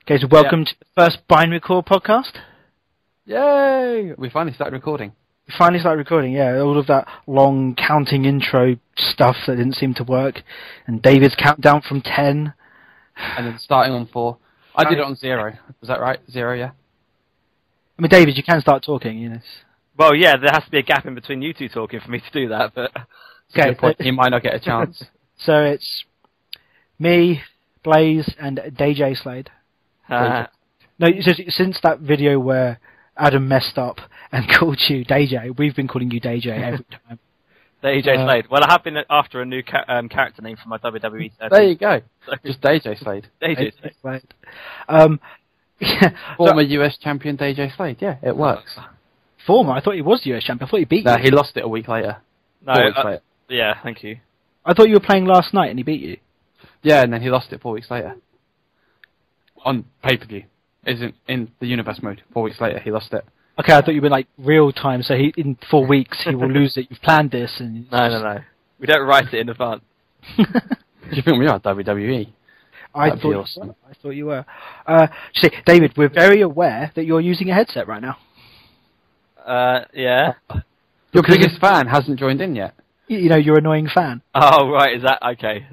Okay, so welcome to the first Binarycore Podcast. Yay! We finally started recording. We finally started recording, yeah. All of that long counting intro stuff that didn't seem to work. And David's countdown from 10. And then starting on 4. I did it on 0. Was that right? 0, yeah? I mean, David, you can start talking, you know. Well, yeah, there has to be a gap in between you two talking for me to do that, but... Okay, good point. You might not get a chance. So it's me, Blaze, and DJ Slade. No, since that video where Adam messed up and called you DJ, we've been calling you DJ every time. DJ Slade. Well, I have been after a new character name for my WWE 13. There you go. Just DJ Slade. DJ Slade. Former US champion DJ Slade. Yeah, it works. Former? I thought he was the US champion. I thought he beat you. No, he lost it a week later. No, 4 weeks later. Yeah, thank you. I thought you were playing last night and he beat you. Yeah, and then he lost it 4 weeks later. On pay-per-view. Isn't in the universe mode. 4 weeks later, he lost it. Okay, I thought you were like real time, so in 4 weeks he will lose it. You've planned this, and No. We don't write it in advance. Do you think we are WWE? I thought you were. See, David, we're very aware that you're using a headset right now. Yeah. Your biggest fan hasn't joined in yet. You know, your annoying fan. Oh, right, is that okay?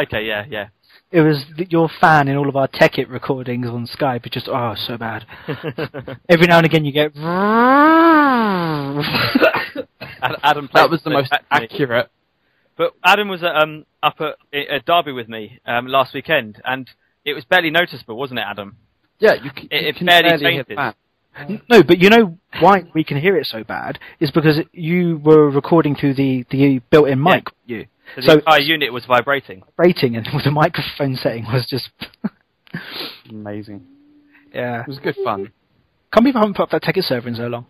Okay, yeah. It was your fan in all of our Tech It recordings on Skype. It's just, so bad. Every now and again you get... Adam that was the most accurate. But Adam was up at Derby with me last weekend, and it was barely noticeable, wasn't it, Adam? Yeah, you can barely fainted. No, but you know why we can hear it so bad is because you were recording through the built-in mic. Yeah. So the entire unit was vibrating. And the microphone setting was just... amazing. Yeah. It was good fun. Can't believe I haven't put up that Tech It server in so long.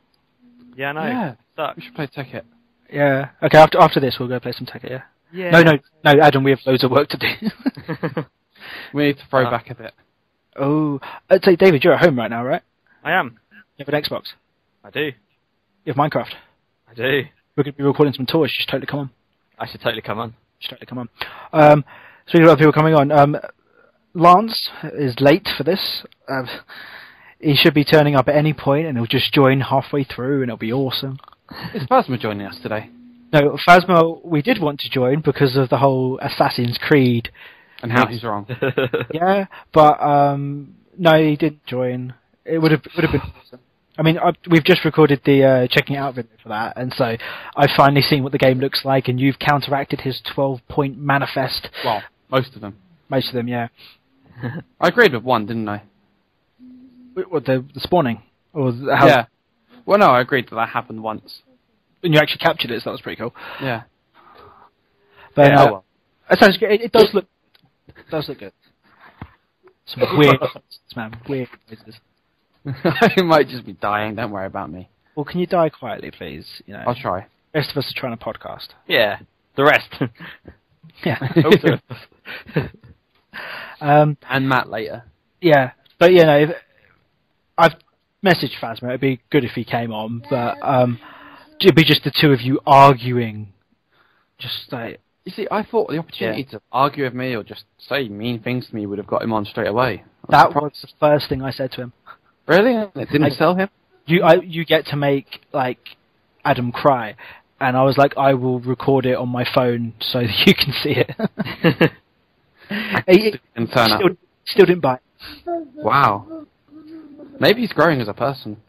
Yeah, I know. Yeah, sucks. we should play Tech It. Yeah. Okay, after this we'll go play some Tech It, yeah? Yeah. No, Adam, we have loads of work to do. We need to throw back a bit. Oh. I'd say, David, you're at home right now, right? I am. You have an Xbox? I do. You have Minecraft? I do. We're going to be recording some tours. You should totally come on. I should totally come on. Speaking of other people coming on, Lance is late for this. He should be turning up at any point, and he'll just join halfway through, and it'll be awesome. Is Phasma joining us today? No, Phasma we did want to join because of the whole Assassin's Creed. And how he's wrong. Yeah, but no, he didn't join. It would have been awesome. I mean, we've just recorded the checking it out video for that, and so I've finally seen what the game looks like, and you've counteracted his 12-point manifest. Well, most of them. Most of them, yeah. I agreed with one, didn't I? What, the spawning? Or how? Yeah. Well, no, I agreed that happened once. And you actually captured it, so that was pretty cool. Yeah. But well. It sounds good. It does look good. Some weird man. Weird noises. I might just be dying. Don't worry about me. Well, can you die quietly, please? You know, I'll try. The rest of us are trying to podcast. Yeah, the rest. Yeah. And Matt later. Yeah, but you know, I've messaged Phasma. It'd be good if he came on, but it'd be just the two of you arguing. Just like, you see, I thought the opportunity to argue with me or just say mean things to me would have got him on straight away. That was the first thing I said to him. Really? It didn't sell him? You get to make, like, Adam cry. And I was like, I will record it on my phone so that you can see it. Still didn't bite. Wow. Maybe he's growing as a person.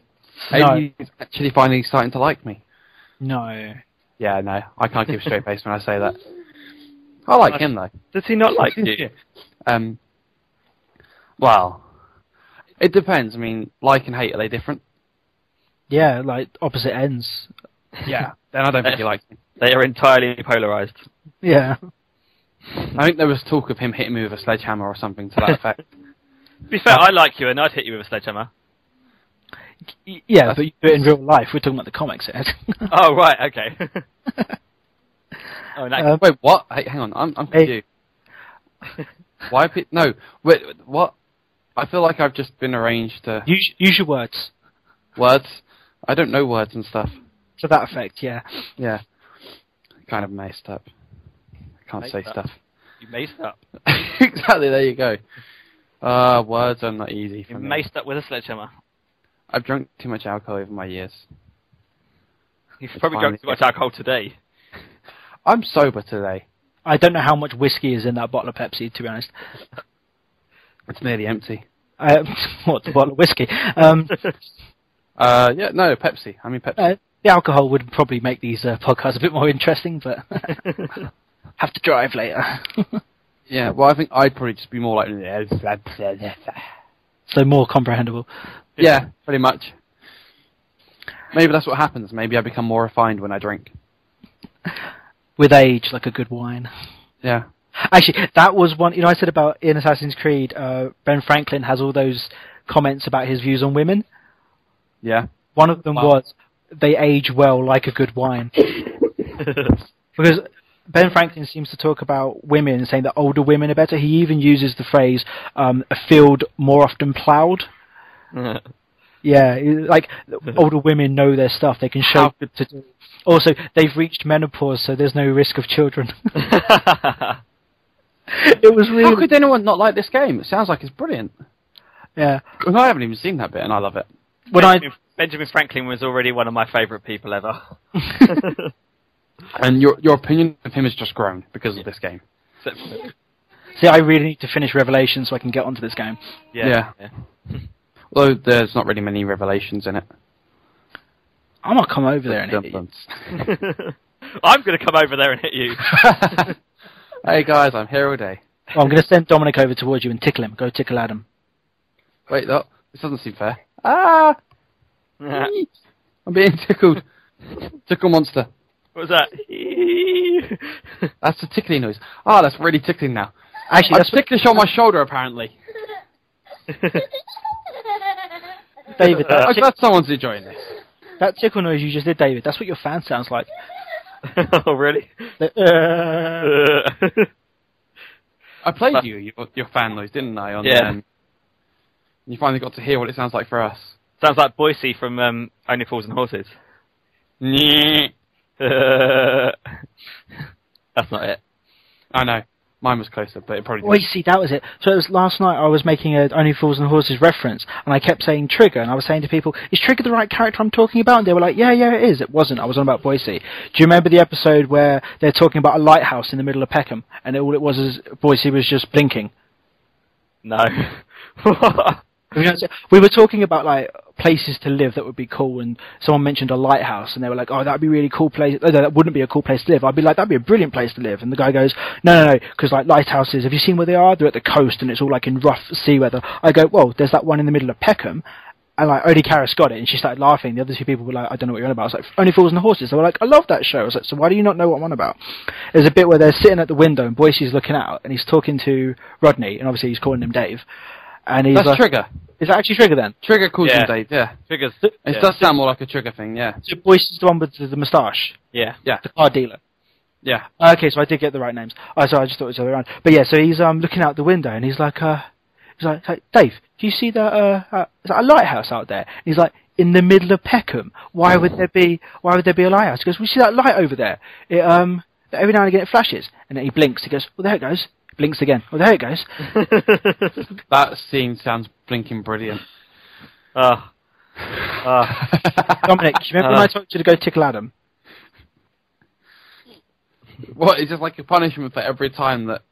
No. Maybe he's actually finally starting to like me. No. Yeah, no. I can't keep a straight face when I say that. I like him, though. Does he not like you? Well... It depends. I mean, like and hate, are they different? Yeah, like opposite ends. Yeah. Then I don't think he likes me. They are entirely polarized. Yeah. I think there was talk of him hitting me with a sledgehammer or something to that effect. To be fair, I like you and I'd hit you with a sledgehammer. Yeah, but you do it in real life. We're talking about the comics, Ed. Oh, right, okay. Wait, what? Hey, hang on, I'm confused. Why? No, wait, what? I feel like I've just been arranged to... Use your words. Words? I don't know words and stuff. To that effect, yeah. Yeah. Kind of messed up. I can't say stuff. You messed up. Exactly, there you go. Words are not easy for You're me. maced up with a sledgehammer. I've drunk too much alcohol over my years. You've probably drunk too much alcohol today. I'm sober today. I don't know how much whiskey is in that bottle of Pepsi, to be honest. It's nearly empty. What, the bottle of whiskey? Yeah, no, Pepsi. I mean Pepsi. The alcohol would probably make these podcasts a bit more interesting, but have to drive later. Yeah, well, I think I'd probably just be more like... So more comprehensible. Yeah, pretty much. Maybe that's what happens. Maybe I become more refined when I drink. With age, like a good wine. Yeah. Actually, that was one... I said about in Assassin's Creed, Ben Franklin has all those comments about his views on women. Yeah. One of them was, they age well like a good wine. Because Ben Franklin seems to talk about women, saying that older women are better. He even uses the phrase, a field more often ploughed. Yeah, like, older women know their stuff. They can show good to do. Also, they've reached menopause, so there's no risk of children. It was really... How could anyone not like this game? It sounds like it's brilliant. Yeah. Well, I haven't even seen that bit, and I love it. Benjamin Franklin was already one of my favourite people ever. And your opinion of him has just grown because of this game. See, I really need to finish Revelation so I can get onto this game. Yeah. Although there's not really many revelations in it. I'm going to come over there and hit you. I'm going to come over there and hit you. Hey guys, I'm here all day. Well, I'm going to send Dominic over towards you and tickle him. Go tickle Adam. Wait, no, this doesn't seem fair. Ah! I'm being tickled. Tickle monster. What was that? That's the tickling noise. Oh, that's really tickling now. Actually, that's ticklish on my shoulder, apparently. David, I'm glad someone's enjoying this. That tickle noise you just did, David, that's what your fan sounds like. Oh, really? I played your fan noise, didn't I? You finally got to hear what it sounds like for us. Sounds like Boise from Only Fools and Horses. That's not it. I know. Mine was closer, but it probably didn't. Wait, see, that was it. So it was last night I was making a Only Fools and Horses reference, and I kept saying Trigger, and I was saying to people, is Trigger the right character I'm talking about? And they were like, yeah, it is. It wasn't. I was on about Boise. Do you remember the episode where they're talking about a lighthouse in the middle of Peckham, and all it was is Boise was just blinking? No. We were talking about like places to live that would be cool, and someone mentioned a lighthouse, and they were like, "Oh, that'd be a really cool place." No, that wouldn't be a cool place to live. I'd be like, "That'd be a brilliant place to live." And the guy goes, "No, because like lighthouses, have you seen where they are? They're at the coast, and it's all like in rough sea weather." I go, "Well, there's that one in the middle of Peckham." And like Odie Karras got it, and she started laughing. The other two people were like, "I don't know what you're on about." I was like, "Only Fools and Horses." They were like, "I love that show." I was like, "So why do you not know what I'm on about?" There's a bit where they're sitting at the window, and Boise's looking out, and he's talking to Rodney, and obviously he's calling him Dave. And he's That's Trigger. Is that actually Trigger then? Trigger calls him Dave, yeah. Trigger's... It does sound more like a Trigger thing, yeah. So Boyce is the one with the moustache? Yeah. The car dealer? Yeah. Okay, so I did get the right names. Oh, sorry, I just thought it was the other way around. But yeah, so he's looking out the window, and he's like, Dave, do you see that, is that a lighthouse out there? And he's like, in the middle of Peckham. Why would there be a lighthouse? He goes, we see that light over there. It, every now and again it flashes. And then he blinks. He goes, well, there it goes. Blinks again. Well, there it goes. That scene sounds blinking brilliant. Dominic, do you remember when I told you to go tickle Adam? What, is it like a punishment for every time that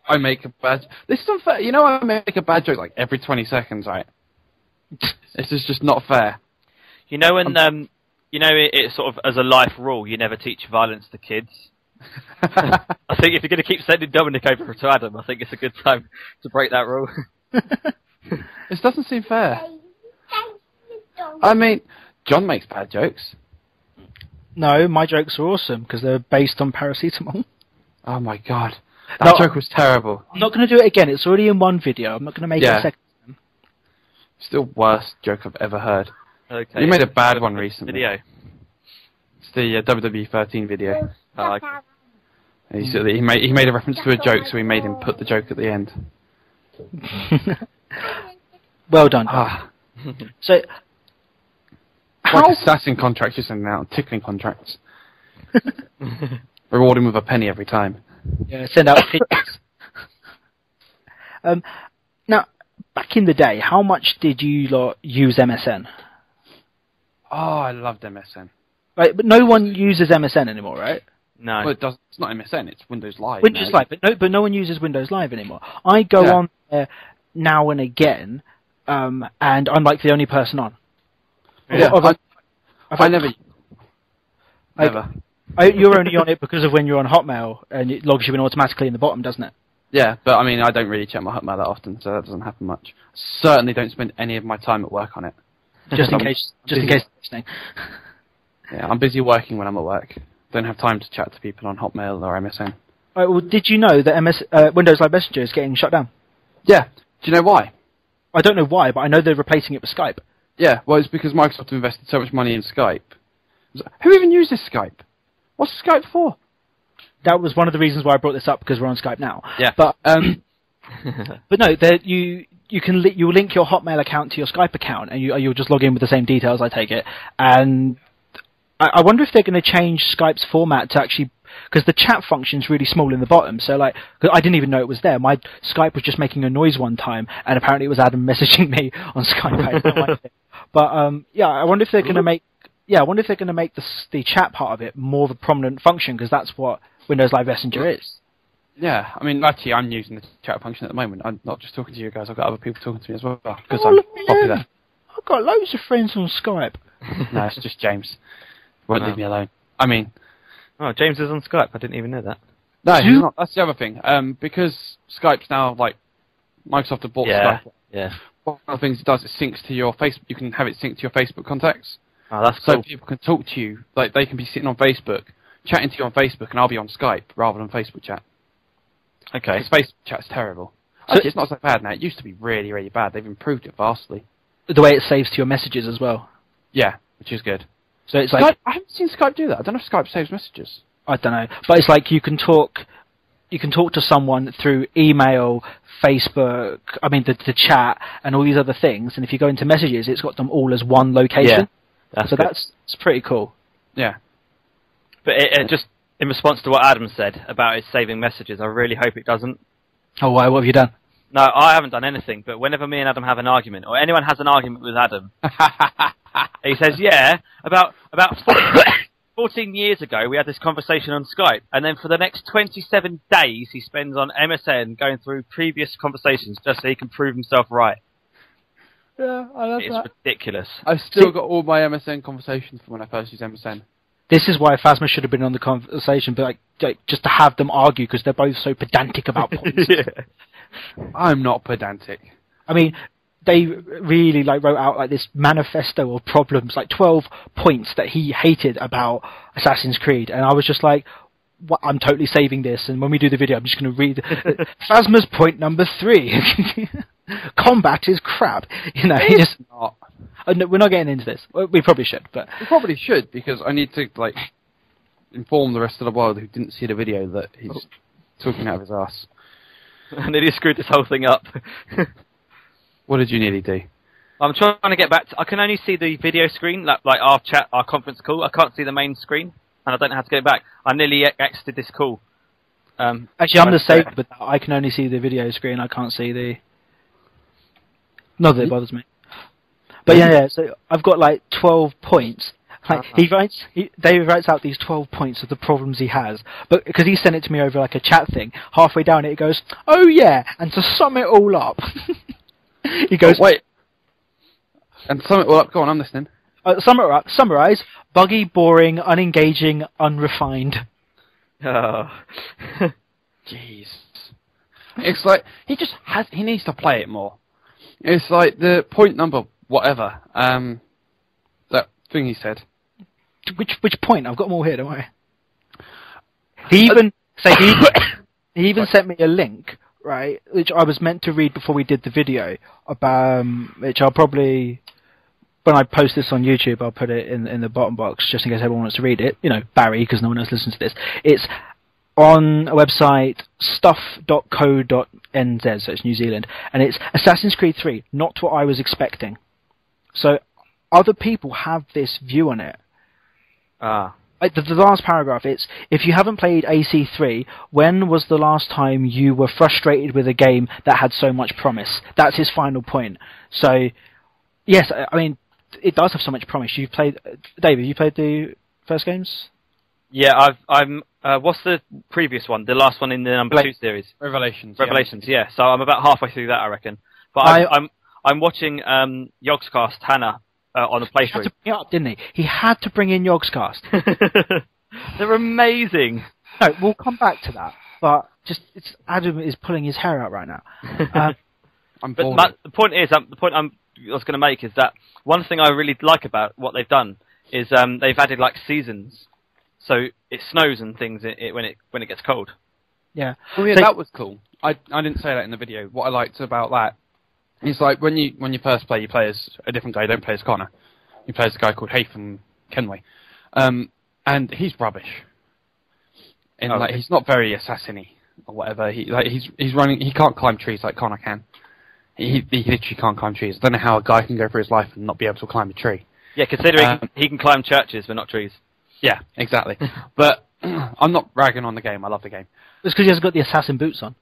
I make a bad... This is unfair. You know I make a bad joke like every 20 seconds, right? This is just not fair. You know when, it's sort of as a life rule, you never teach violence to kids. I think if you're going to keep sending Dominic over to Adam, I think it's a good time to break that rule. This doesn't seem fair. I mean, John makes bad jokes. No, my jokes are awesome because they're based on paracetamol. Oh my god. That joke was terrible. I'm not going to do it again. It's already in one video. I'm not going to make it a second time. Still worst joke I've ever heard. Okay. You made a bad one recently. Video. It's the WWE 13 video. Oh, okay. He made a reference to a joke, so he made him put the joke at the end. Well done. So, like assassin contracts you're sending out, tickling contracts. Reward him with a penny every time. Yeah, send out pictures. Now, back in the day, how much did you lot use MSN? Oh, I loved MSN. Right, but no one uses MSN anymore, right? No. Well, it's not MSN, it's Windows Live. Windows Live, but no one uses Windows Live anymore. I go on there now and again, and I'm like the only person on. Yeah, I never. You're only on it because of when you're on Hotmail, and it logs you in automatically in the bottom, doesn't it? Yeah, but I mean, I don't really check my Hotmail that often, so that doesn't happen much. Certainly don't spend any of my time at work on it. Just in case you're listening. Yeah, I'm busy working when I'm at work. Don't have time to chat to people on Hotmail or MSN. Right, well, did you know that Windows Live Messenger is getting shut down? Yeah. Do you know why? I don't know why, but I know they're replacing it with Skype. Yeah, well, it's because Microsoft invested so much money in Skype. Who even uses Skype? What's Skype for? That was one of the reasons why I brought this up, because we're on Skype now. Yeah. But but no, you'll link your Hotmail account to your Skype account, and you'll just log in with the same details. I take it, and I wonder if they're going to change Skype's format to actually, because the chat function's really small in the bottom. So like, 'cause I didn't even know it was there. My Skype was just making a noise one time, and apparently it was Adam messaging me on Skype. I had no idea. But yeah, I wonder if they're going to make. Yeah, I wonder if they're going to make the chat part of it more of a prominent function, because that's what Windows Live Messenger is. Yeah, I mean, actually, I'm using the chat function at the moment. I'm not just talking to you guys. I've got other people talking to me as well, because I'm popular. I've got loads of friends on Skype. No, it's just James. Won't leave me alone. I mean... Oh, James is on Skype. I didn't even know that. No, he's not. That's the other thing. Because Skype's now, like, Microsoft have bought Skype. Yeah. One of the things it does, it syncs to your Facebook. You can have it synced to your Facebook contacts. Oh, that's cool. So people can talk to you. Like, they can be sitting on Facebook, chatting to you on Facebook, and I'll be on Skype rather than Facebook chat. Okay. Because Facebook chat's terrible. Actually, it's not so bad now. It used to be really, really bad. They've improved it vastly. The way it saves to your messages as well. Yeah, which is good. So it's like... I haven't seen Skype do that. I don't know if Skype saves messages. I don't know. But it's like you can talk to someone through email, Facebook, the chat, and all these other things, and if you go into messages, it's got them all as one location. Yeah, that's pretty cool. Yeah. But it just, in response to what Adam said about it saving messages, I really hope it doesn't. Oh, why? What have you done? No, I haven't done anything, but whenever me and Adam have an argument, or anyone has an argument with Adam, he says, yeah, about 14 years ago, we had this conversation on Skype, and then for the next 27 days, he spends on MSN going through previous conversations just so he can prove himself right. Yeah, I love that. It's ridiculous. I've still got all my MSN conversations from when I first used MSN. This is why Phasma should have been on the conversation, but like just to have them argue, because they're both so pedantic about points. Yeah. I'm not pedantic. I mean, they really wrote out this manifesto of problems, 12 points that he hated about Assassin's Creed, and I was just like, I'm totally saving this, and when we do the video, I'm just going to read Phasma's point number 3. Combat is crap. He just not. No, we're not getting into this. We probably should, but we probably should, because I need to inform the rest of the world who didn't see the video that he's talking out of his ass. And then he screwed this whole thing up. What did you nearly do? I'm trying to get back to... I can only see the video screen, like our chat, our conference call. I can't see the main screen, and I don't know how to get back. I nearly exited this call. Actually, I'm the same, but I can only see the video screen. I can't see the... Not that it bothers me. But yeah, so I've got 12 points. David writes out these 12 points of the problems he has, but because he sent it to me over a chat thing, halfway down it goes, oh yeah, and to sum it all up, he goes, wait, and sum it all up, go on, I'm listening. Summarize, buggy, boring, unengaging, unrefined. Oh. Jeez. It's like, he needs to play it more. It's like the point number, whatever, that thing he said. Which point? I've got them all here, don't worry. He even sent me a link, right, which I was meant to read before we did the video, about which I'll probably, when I post this on YouTube, I'll put it in the bottom box, just in case everyone wants to read it. Barry, because no one else listens to this. It's on a website, stuff.co.nz, so it's New Zealand, and it's Assassin's Creed 3, not what I was expecting. So other people have this view on it. the last paragraph, it's, if you haven't played AC3, when was the last time you were frustrated with a game that had so much promise? That's his final point. So, yes, I mean, it does have so much promise. You've played, David, you played the first games? Yeah, I'm. What's the previous one? The last one in the number 2 series. Revelations. Yeah. So I'm about halfway through that, I reckon. But I'm watching Yogscast Hannah on the playthrough. He had to bring it up, didn't he? He had to bring in Yogscast. They're amazing. No, we'll come back to that. But Adam is pulling his hair out right now. I'm bored. But the point I was going to make is that one thing I really like about what they've done is they've added like seasons, so it snows and things when it gets cold. Yeah. Oh yeah, that was cool. I didn't say that in the video. What I liked about that is like when you first play, you play as a different guy. You don't play as Connor. You play as a guy called Haytham Kenway, and he's rubbish. And like he's not very assassin-y or whatever. He's running. He can't climb trees like Connor can. He literally can't climb trees. I don't know how a guy can go through his life and not be able to climb a tree. Yeah, considering he can climb churches but not trees. Yeah, exactly. But I'm not ragging on the game. I love the game. It's because he hasn't got the assassin boots on.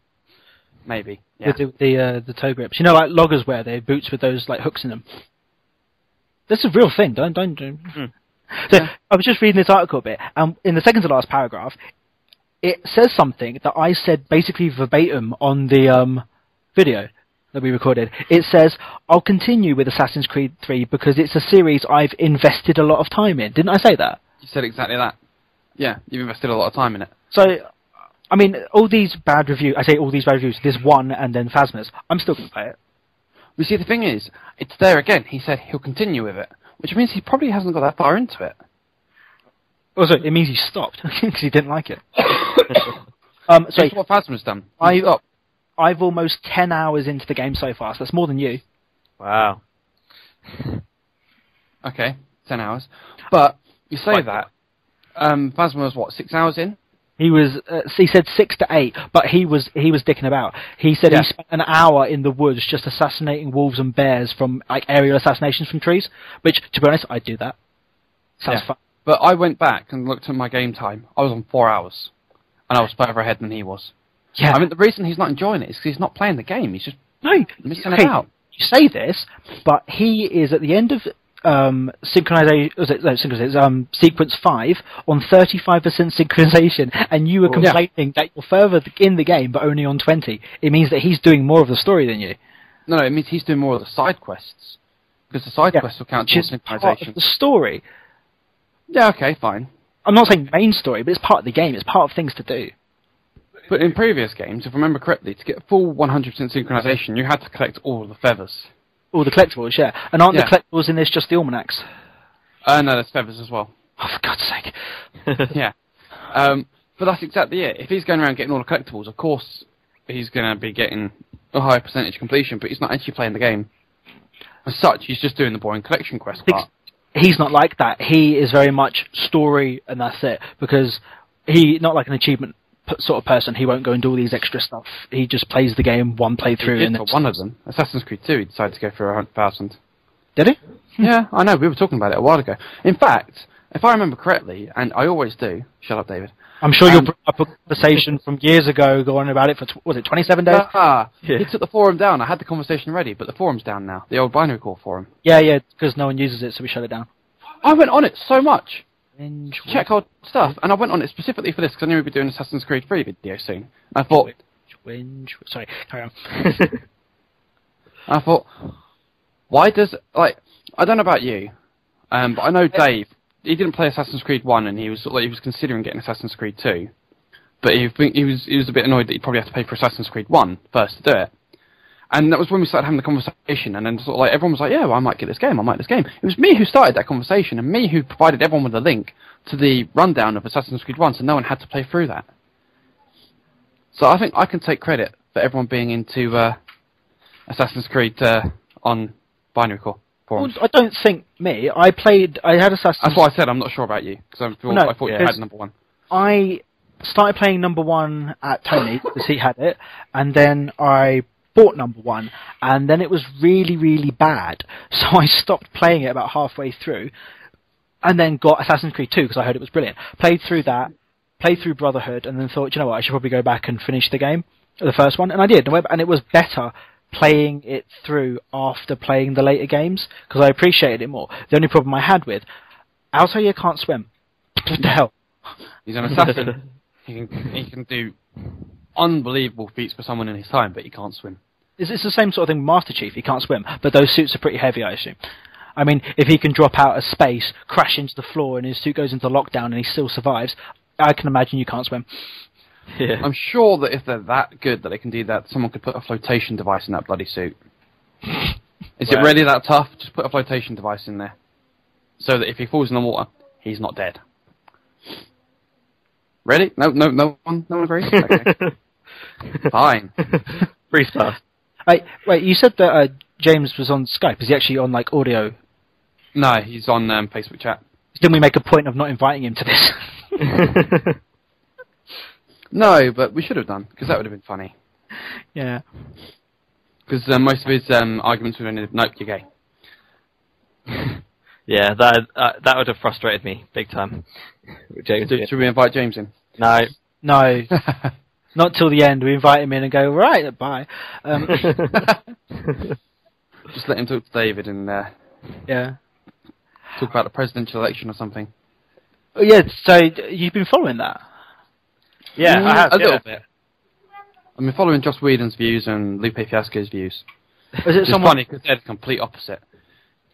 Maybe. Yeah. With the toe grips. You know, like loggers wear their boots with those like hooks in them. That's a real thing. Don't. So I was just reading this article a bit, and in the second to last paragraph, it says something that I said basically verbatim on the video that we recorded. It says, "I'll continue with Assassin's Creed 3 because it's a series I've invested a lot of time in." Didn't I say that? You said exactly that. Yeah, you've invested a lot of time in it. So, I mean, all these bad reviews, there's one and then Phasma's, I'm still going to play it. You see, the thing is, it's there again. He said he'll continue with it, which means he probably hasn't got that far into it. Also, it means he stopped because he didn't like it. That's what Phasma's done. I've almost 10 hours into the game so far, so that's more than you. Wow. Okay, 10 hours. But you say that. Phasma was what, 6 hours in? He said 6 to 8, but he was dicking about. He said he spent an hour in the woods just assassinating wolves and bears from like aerial assassinations from trees. Which, to be honest, I'd do that. Sounds fun. But I went back and looked at my game time. I was on 4 hours, and I was further ahead than he was. Yeah. I mean, the reason he's not enjoying it is because he's not playing the game. He's just missing it out. You say this, but he is at the end of sequence 5 on 35% synchronization, and you were complaining that you're further in the game but only on 20. It means that he's doing more of the story than you. No, it means he's doing more of the side quests, because the side quests will count towards synchronization. Part of the story. Yeah, okay, fine. I'm not saying main story, but it's part of the game. It's part of things to do. But in previous games, if I remember correctly, to get full 100% synchronization, you had to collect all of the feathers. All the collectibles, yeah. And aren't the collectibles in this just the almanacs? No, there's feathers as well. Oh, for God's sake. Yeah. But that's exactly it. If he's going around getting all the collectibles, of course he's going to be getting a higher percentage completion, but he's not actually playing the game. As such, he's just doing the boring collection quest part. He's not like that. He is very much story, and that's it. Because not like an achievement sort of person. He won't go and do all these extra stuff. He just plays the game one playthrough. He did for one of them. Assassin's Creed 2, he decided to go for 100,000. Did he? Yeah, I know. We were talking about it a while ago. In fact, if I remember correctly, and I always do, shut up, David. I'm sure you'll bring up a conversation from years ago, going about it for, was it 27 days? He took the forum down. I had the conversation ready, but the forum's down now. The old Binarycore forum. Yeah, because no one uses it, so we shut it down. I went on it so much. Check old stuff, and I went on it specifically for this because I knew we'd be doing Assassin's Creed 3 video soon. I thought, sorry, carry on. I thought, why does I don't know about you, but I know Dave. He didn't play Assassin's Creed 1, and he was considering getting Assassin's Creed 2, but he was a bit annoyed that he'd probably have to pay for Assassin's Creed 1 first to do it. And that was when we started having the conversation, and then sort of like everyone was like, yeah, well, I might get this game, I might get this game. It was me who started that conversation, and me who provided everyone with a link to the rundown of Assassin's Creed 1, so no one had to play through that. So I think I can take credit for everyone being into Assassin's Creed on Binarycore forums. Well, I don't think me. I had Assassin's... That's why I said I'm not sure about you, because I thought you had number 1. I started playing number 1 at Tony, because he had it, and then I bought number 1, and then it was really, really bad. So I stopped playing it about halfway through. and then got Assassin's Creed 2 because I heard it was brilliant. Played through that, played through Brotherhood, and then thought, you know what, I should probably go back and finish the game, the first one, and I did, and it was better playing it through after playing the later games because I appreciated it more. The only problem I had with Altair can't swim. What the hell? He's an assassin. he can do unbelievable feats for someone in his time, but he can't swim. It's the same sort of thing with Master Chief. He can't swim, but those suits are pretty heavy, I assume. I mean, if he can drop out of space, crash into the floor, and his suit goes into lockdown and he still survives, I can imagine you can't swim. Yeah. I'm sure that if they're that good that they can do that, someone could put a flotation device in that bloody suit. Is it really that tough? Just put a flotation device in there. So that if he falls in the water, he's not dead. Ready? No one agrees? Okay. Fine. Brief pass. Wait, you said that James was on Skype. Is he actually on, like, audio? No, he's on Facebook chat. Didn't we make a point of not inviting him to this? No, but we should have done, because that would have been funny. Yeah. Because most of his arguments would have ended, nope, you're gay. Yeah, that would have frustrated me big time. James, Should we invite James in? No. No. Not till the end. We invite him in and go, right, bye. Just let him talk to David and yeah. talk about the presidential election or something. Oh, yeah, so you've been following that? Yeah, I have. A little bit. I've been following Joss Whedon's views and Lupe Fiasco's views. Is it funny because they're the complete opposite.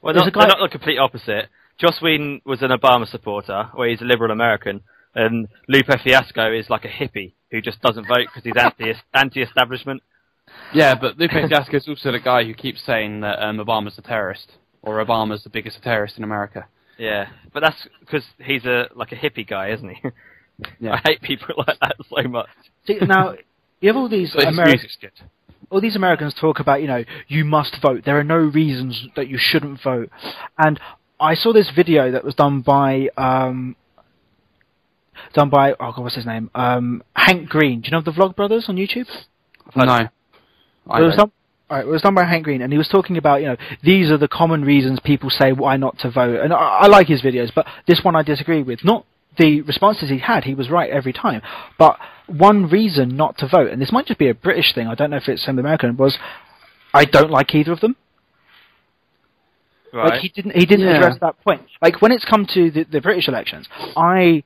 Well, they're not the complete opposite. Joss Whedon was an Obama supporter, or he's a liberal American, and Lupe Fiasco is like a hippie who just doesn't vote because he's anti-establishment. Yeah, but Lupe Fiasco is also the guy who keeps saying that Obama's a terrorist, or Obama's the biggest terrorist in America. Yeah, but that's because he's like a hippie guy, isn't he? Yeah. I hate people like that so much. See, now, you have all these all these Americans talk about, you must vote. There are no reasons that you shouldn't vote. And I saw this video that was done by oh God, what's his name? Hank Green. Do you know the Vlog Brothers on YouTube? No. It was done by Hank Green, and he was talking about, these are the common reasons people say why not to vote. And I like his videos, but this one I disagree with. Not the responses he had, he was right every time. But one reason not to vote, and this might just be a British thing, I don't know if it's same American, was I don't like either of them. Right. Like, he didn't address that point. Like, when it's come to the British elections, obviously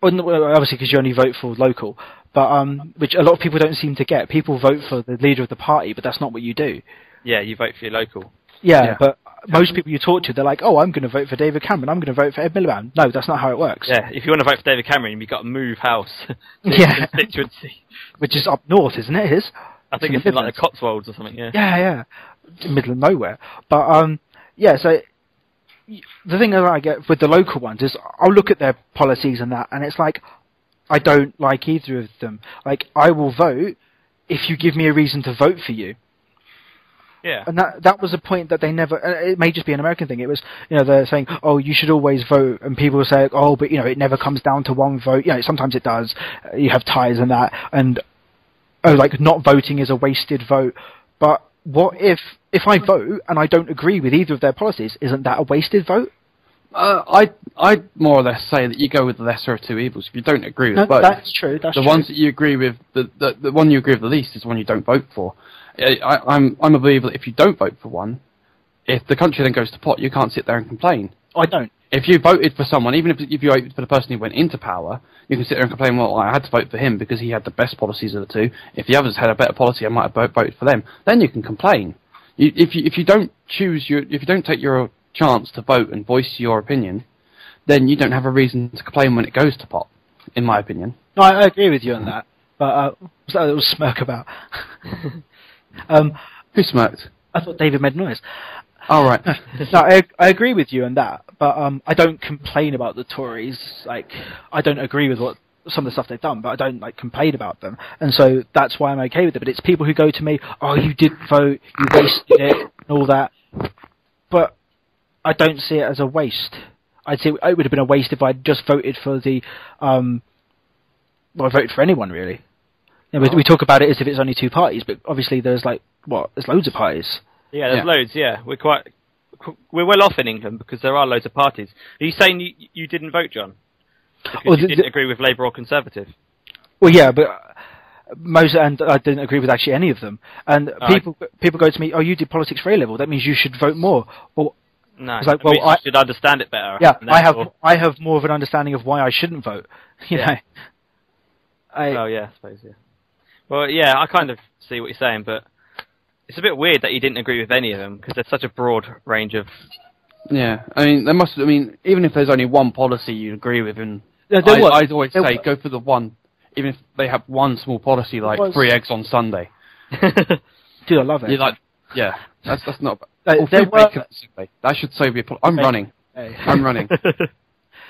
because you only vote for local, but which a lot of people don't seem to get. People vote for the leader of the party, but that's not what you do. Yeah, you vote for your local. Yeah, but most people you talk to, they're like, oh, I'm going to vote for David Cameron, I'm going to vote for Ed Miliband. No, that's not how it works. Yeah, if you want to vote for David Cameron, you've got to move house to yeah. constituency. Which is up north, isn't it? It is. I think it's in like the Cotswolds or something, yeah. Yeah. Middle of nowhere. But, so the thing that I get with the local ones is I'll look at their policies and that, and it's like, I don't like either of them. Like, I will vote if you give me a reason to vote for you. Yeah. And that was a point that they never, it may just be an American thing, it was, they're saying, oh, you should always vote, and people say, oh, but, it never comes down to one vote. Sometimes it does. You have ties and that, and, like, not voting is a wasted vote. But what if I vote and I don't agree with either of their policies, isn't that a wasted vote? I'd more or less say that you go with the lesser of two evils. If you don't agree with both, that's true. The ones that you agree with, the one you agree with the least is the one you don't vote for. I'm a believer that if you don't vote for one, if the country then goes to pot, you can't sit there and complain. I don't. If you voted for someone, even if you voted for the person who went into power, you can sit there and complain, well, I had to vote for him because he had the best policies of the two. If the others had a better policy, I might have voted for them. Then you can complain. If you don't take your chance to vote and voice your opinion, then you don't have a reason to complain when it goes to pot, in my opinion. No, I agree with you on that. But what's that little smirk about? Who smirked? I thought David made noise. Oh, right. No, I agree with you on that, but I don't complain about the Tories. Like, I don't agree with some of the stuff they've done, but I don't complain about them, and so that's why I'm okay with it. But it's people who go to me, oh, you didn't vote, you wasted it, and all that. But I don't see it as a waste. I'd say it would have been a waste if I'd just voted for I voted for anyone really. We talk about it as if it's only two parties, but obviously there's loads of parties. Yeah, there's loads. Yeah, we're quite we're well off in England because there are loads of parties. Are you saying you didn't vote, John? Because you didn't agree with Labour or Conservative? Well, yeah, but I didn't agree with actually any of them. And people go to me, "Oh, you did politics for A-level. That means you should vote more." Well, no, it's like, well, I should understand it better. Yeah, I have more of an understanding of why I shouldn't vote. You know. Oh yeah, I suppose yeah. Well, yeah, I kind of see what you're saying, but it's a bit weird that you didn't agree with any of them because there's such a broad range of. Yeah, I mean, even if there's only one policy you agree with, and I'd always say go for the one, even if they have one small policy like free eggs on Sunday. Dude, I love it. You're like, yeah, that's not. That should save you. I'm running. Hey. I'm running.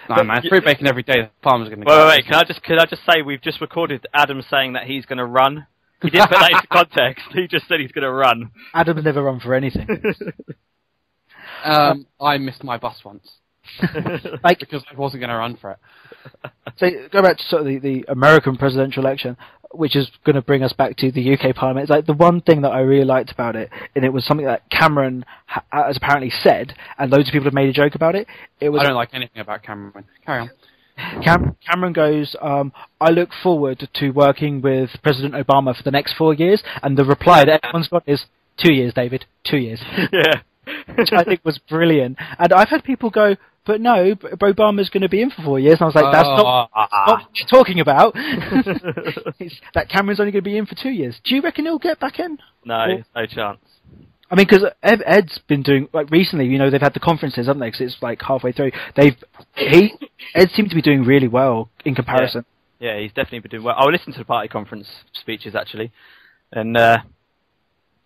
No, man, fruit bacon every day. The farmer's going to go. Wait, can I just say we've just recorded Adam saying that he's going to run. He didn't put that into context. He just said he's going to run. Adam's never run for anything. I missed my bus once. Because I wasn't going to run for it. So go back to sort of the American presidential election, which is going to bring us back to the UK Parliament. It's like the one thing that I really liked about it, and it was something that Cameron has apparently said, and loads of people have made a joke about it. I don't like anything about Cameron. Carry on. Cameron goes, I look forward to working with President Obama for the next 4 years, and the reply that everyone's got is, 2 years, David, 2 years. Yeah. Which I think was brilliant. And I've had people go, but no, Obama's going to be in for 4 years. And I was like, that's not what you're talking about. It's that Cameron's only going to be in for 2 years. Do you reckon he'll get back in? No, no chance. I mean, because Ed's been doing, like, recently, you know, they've had the conferences, haven't they? Because it's, like, halfway through. Ed seemed to be doing really well in comparison. Yeah, he's definitely been doing well. I listened to the party conference speeches, actually. And,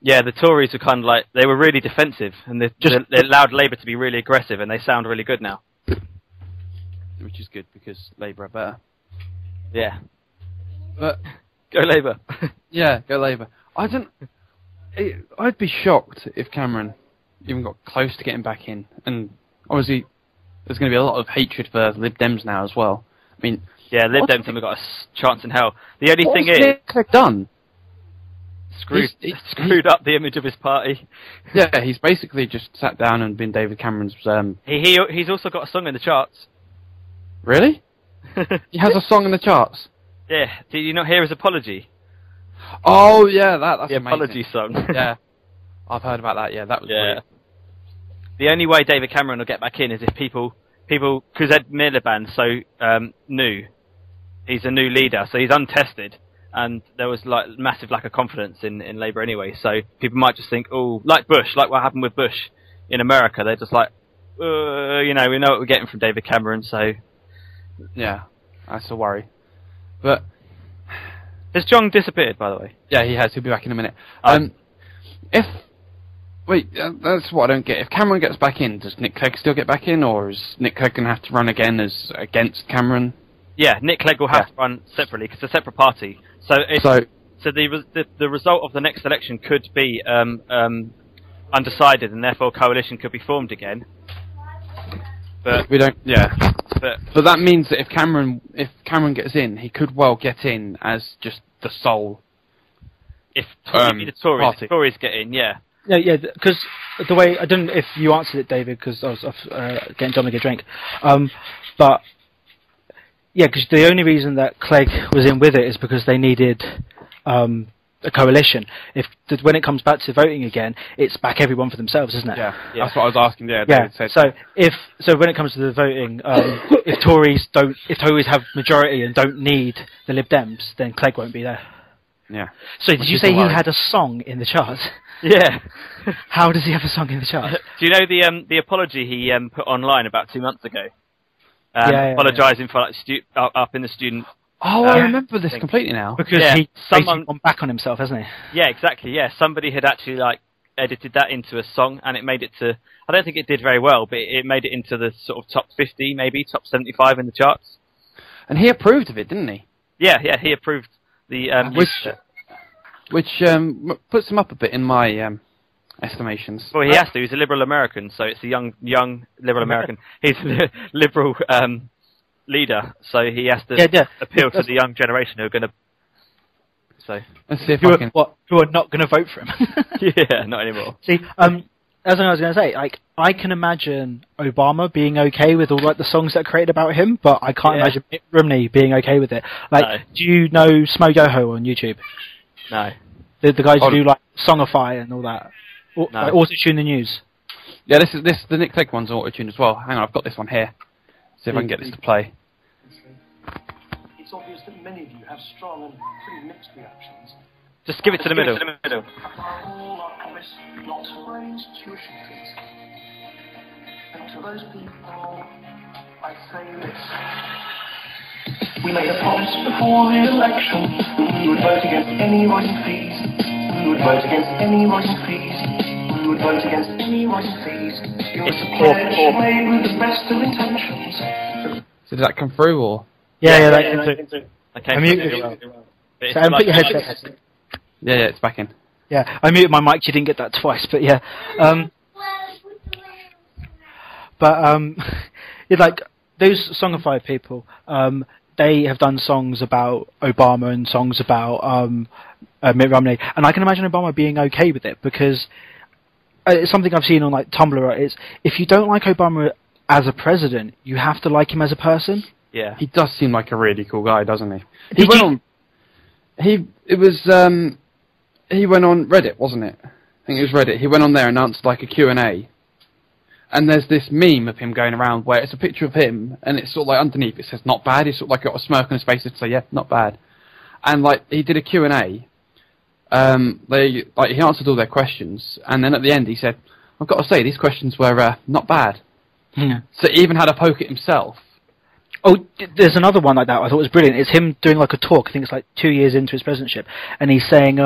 yeah, the Tories were kind of like, they were really defensive, and they allowed Labour to be really aggressive, and they sound really good now. Which is good, because Labour are better. Yeah. But go Labour. Yeah, go Labour. I'd be shocked if Cameron even got close to getting back in, and obviously there's going to be a lot of hatred for Lib Dems now as well. I mean, yeah, Lib Dems haven't got a chance in hell. The only thing is, Nick Clegg done? Screwed up the image of his party. Yeah, he's basically just sat down and been David Cameron's. He's also got a song in the charts. Really? He has a song in the charts. Yeah. Did you not hear his apology? Oh yeah, that's the amazing. Apology song. Yeah, I've heard about that. Yeah, that was weird. The only way David Cameron will get back in is if people, because Ed Miliband's so new. He's a new leader, so he's untested. And there was like massive lack of confidence in Labour anyway, so people might just think, oh, like Bush, like what happened with Bush in America. They're just like, you know, we know what we're getting from David Cameron, so yeah, that's a worry. But has John disappeared, by the way? Yeah, he has. He'll be back in a minute. That's what I don't get. If Cameron gets back in, does Nick Clegg still get back in, or is Nick Clegg going to have to run again as against Cameron? Yeah, Nick Clegg will have to run separately because it's a separate party. So the result of the next election could be undecided, and therefore a coalition could be formed again. But we don't. Yeah. But that means that if Cameron gets in, he could well get in as just the sole. If the Tories get in, yeah. Yeah, because the way, I don't know if you answered it, David, because I was getting John to get a drink. But yeah, because the only reason that Clegg was in with it is because they needed a coalition. When it comes back to voting again, it's back everyone for themselves, isn't it? Yeah. That's what I was asking. Yeah. David said. So when it comes to the voting, if Tories have majority and don't need the Lib Dems, then Clegg won't be there. Yeah. So did you say he had a song in the charts? Yeah. How does he have a song in the charts? Do you know the apology he put online about 2 months ago? Apologising for up in the student. Oh, I remember this completely now. Because he's gone back on himself, hasn't he? Yeah, exactly. Yeah, somebody had actually edited that into a song, and it made it to. I don't think it did very well, but it made it into the sort of top 50, maybe top 75 in the charts. And he approved of it, didn't he? Yeah, he approved the which puts him up a bit in my estimations. Well, he has to. He's a liberal American, so it's a young liberal American. He's a liberal leader, so he has to appeal to the young generation who are going to. So let's see if who are not going to vote for him. Yeah, not anymore. See, That's what I was going to say. Like, I can imagine Obama being okay with all like the songs that are created about him, but I can't imagine Mitt Romney being okay with it. Like, do you know Smo Yoho on YouTube? No. The guys who do like Songify and all that, No. like, auto-tune the news. Yeah, the Nick Clegg one's auto-tuned as well. Hang on, I've got this one here. See if I can get this to play. It's obvious that many of you have strong and pretty mixed reactions. Just give it to the middle. All are promised not to raise tuition fees. And to those people, I say this. We made a promise before the election that we would vote against any rising fees. We would vote against any rising fees. We would vote against any rising fees. It was a pledge made with the best of intentions. So did that come through, or? Yeah, that came through. Okay. I muted it. So, put your headset. Yeah, it's back in. Yeah, I muted my mic. You didn't get that twice, but yeah. It's like those Songify people. They have done songs about Obama and songs about Mitt Romney, and I can imagine Obama being okay with it because it's something I've seen on like Tumblr. Is if you don't like Obama as a president, you have to like him as a person. Yeah, he does seem like a really cool guy, doesn't he? He went on Reddit, wasn't it? I think it was Reddit. He went on there and announced like a Q&A. And there's this meme of him going around where it's a picture of him, and it's sort of like underneath it says not bad. He's sort of like got a smirk on his face to say, yeah, not bad. And like he did a Q&A. He answered all their questions, and then at the end he said, I've got to say these questions were not bad. Yeah. So he even had a poke at himself. Oh, there's another one like that I thought was brilliant. It's him doing like a talk. I think it's like 2 years into his presidentship, and he's saying,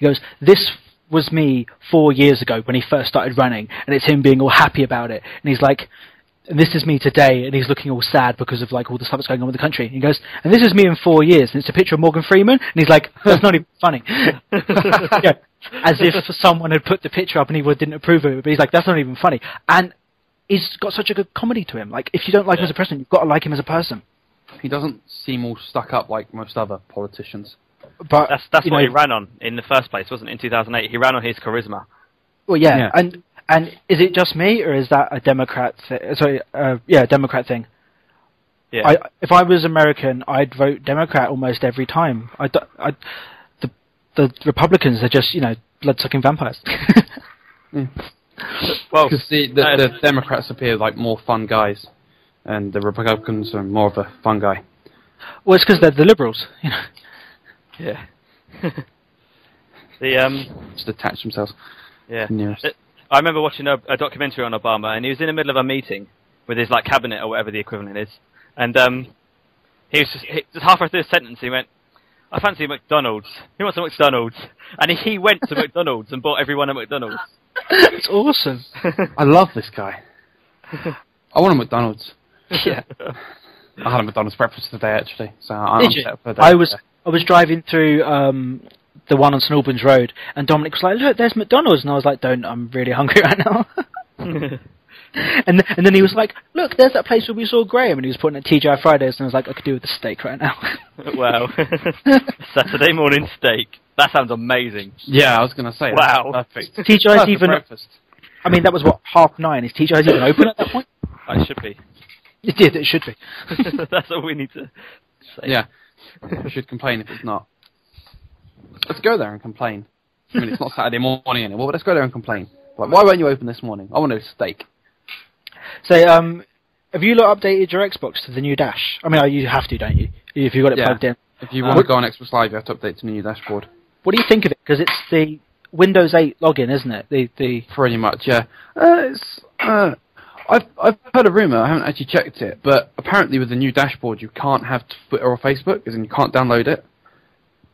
he goes, "This was me 4 years ago when he first started running," and it's him being all happy about it. And he's like, "And this is me today," and he's looking all sad because of like all the stuff that's going on with the country. And he goes, "And this is me in 4 years," and it's a picture of Morgan Freeman, and he's like, "That's not even funny." Yeah, as if someone had put the picture up and he didn't approve of it, but he's like, "That's not even funny." And he's got such a good comedy to him. Like, if you don't like him as a president, you've got to like him as a person. He doesn't seem all stuck up like most other politicians. But that's what he ran on in the first place, wasn't it? In 2008, he ran on his charisma. Well, yeah. And is it just me, or is that a Democrat? Democrat thing. Yeah. If I was American, I'd vote Democrat almost every time. The Republicans are just blood-sucking vampires. Yeah. Well, because the Democrats appear like more fun guys, and the Republicans are more of a fun guy. Well, it's because they're the liberals, Yeah. Just attach themselves. Yeah. I remember watching a documentary on Obama, and he was in the middle of a meeting with his like cabinet or whatever the equivalent is, and he was just halfway through his sentence. He went, "I fancy McDonald's. Who wants a McDonald's?" And he went to McDonald's and bought everyone a McDonald's. It's awesome. I love this guy. I want a McDonald's. Yeah. I had a McDonald's breakfast today, actually. So I'm set up for that. I was driving through the one on St Albans Road, and Dominic was like, "Look, there's McDonald's," and I was like, "Don't, I'm really hungry right now." and then he was like, "Look, there's that place where we saw Graham," and he was putting at TGI Fridays, and I was like, "I could do with the steak right now." Wow. Saturday morning steak. That sounds amazing. Yeah, I was going to say. Wow. That's perfect. TGI's even. Breakfast. I mean, that was what, 9:30. Is TGI's even open at that point? It should be. It should be. That's all we need to say. Yeah. We should complain if it's not. Let's go there and complain. I mean, it's not Saturday morning anymore, but let's go there and complain. Like, why weren't you open this morning? I want a steak. So, have you lot updated your Xbox to the new dash? I mean, you have to, don't you? If you've got it plugged in. If you want to go on Xbox Live, you have to update to the new dashboard. What do you think of it? Because it's the Windows 8 login, isn't it? The Pretty much, yeah. I've heard a rumour, I haven't actually checked it, but apparently with the new dashboard you can't have Twitter or Facebook, as in you can't download it.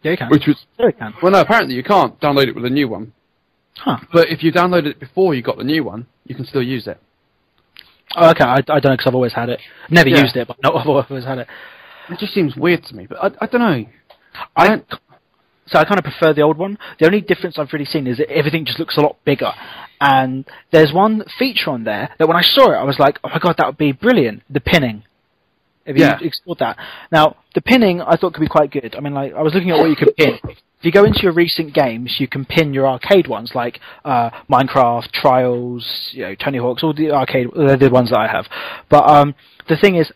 Yeah, you can. Yeah, you can. Well, no, apparently you can't download it with a new one. Huh. But if you downloaded it before you got the new one, you can still use it. Oh, okay, I don't know, because I've always had it. Never used it, but I've always had it. It just seems weird to me, but I don't know. So I kind of prefer the old one. The only difference I've really seen is that everything just looks a lot bigger. And there's one feature on there that when I saw it, I was like, oh my god, that would be brilliant. The pinning. Have you explored that? Now, the pinning I thought could be quite good. I mean, like, I was looking at what you could pin. If you go into your recent games, you can pin your arcade ones, like Minecraft, Trials, Tony Hawk's, all the arcade, they're the ones that I have. But the thing is,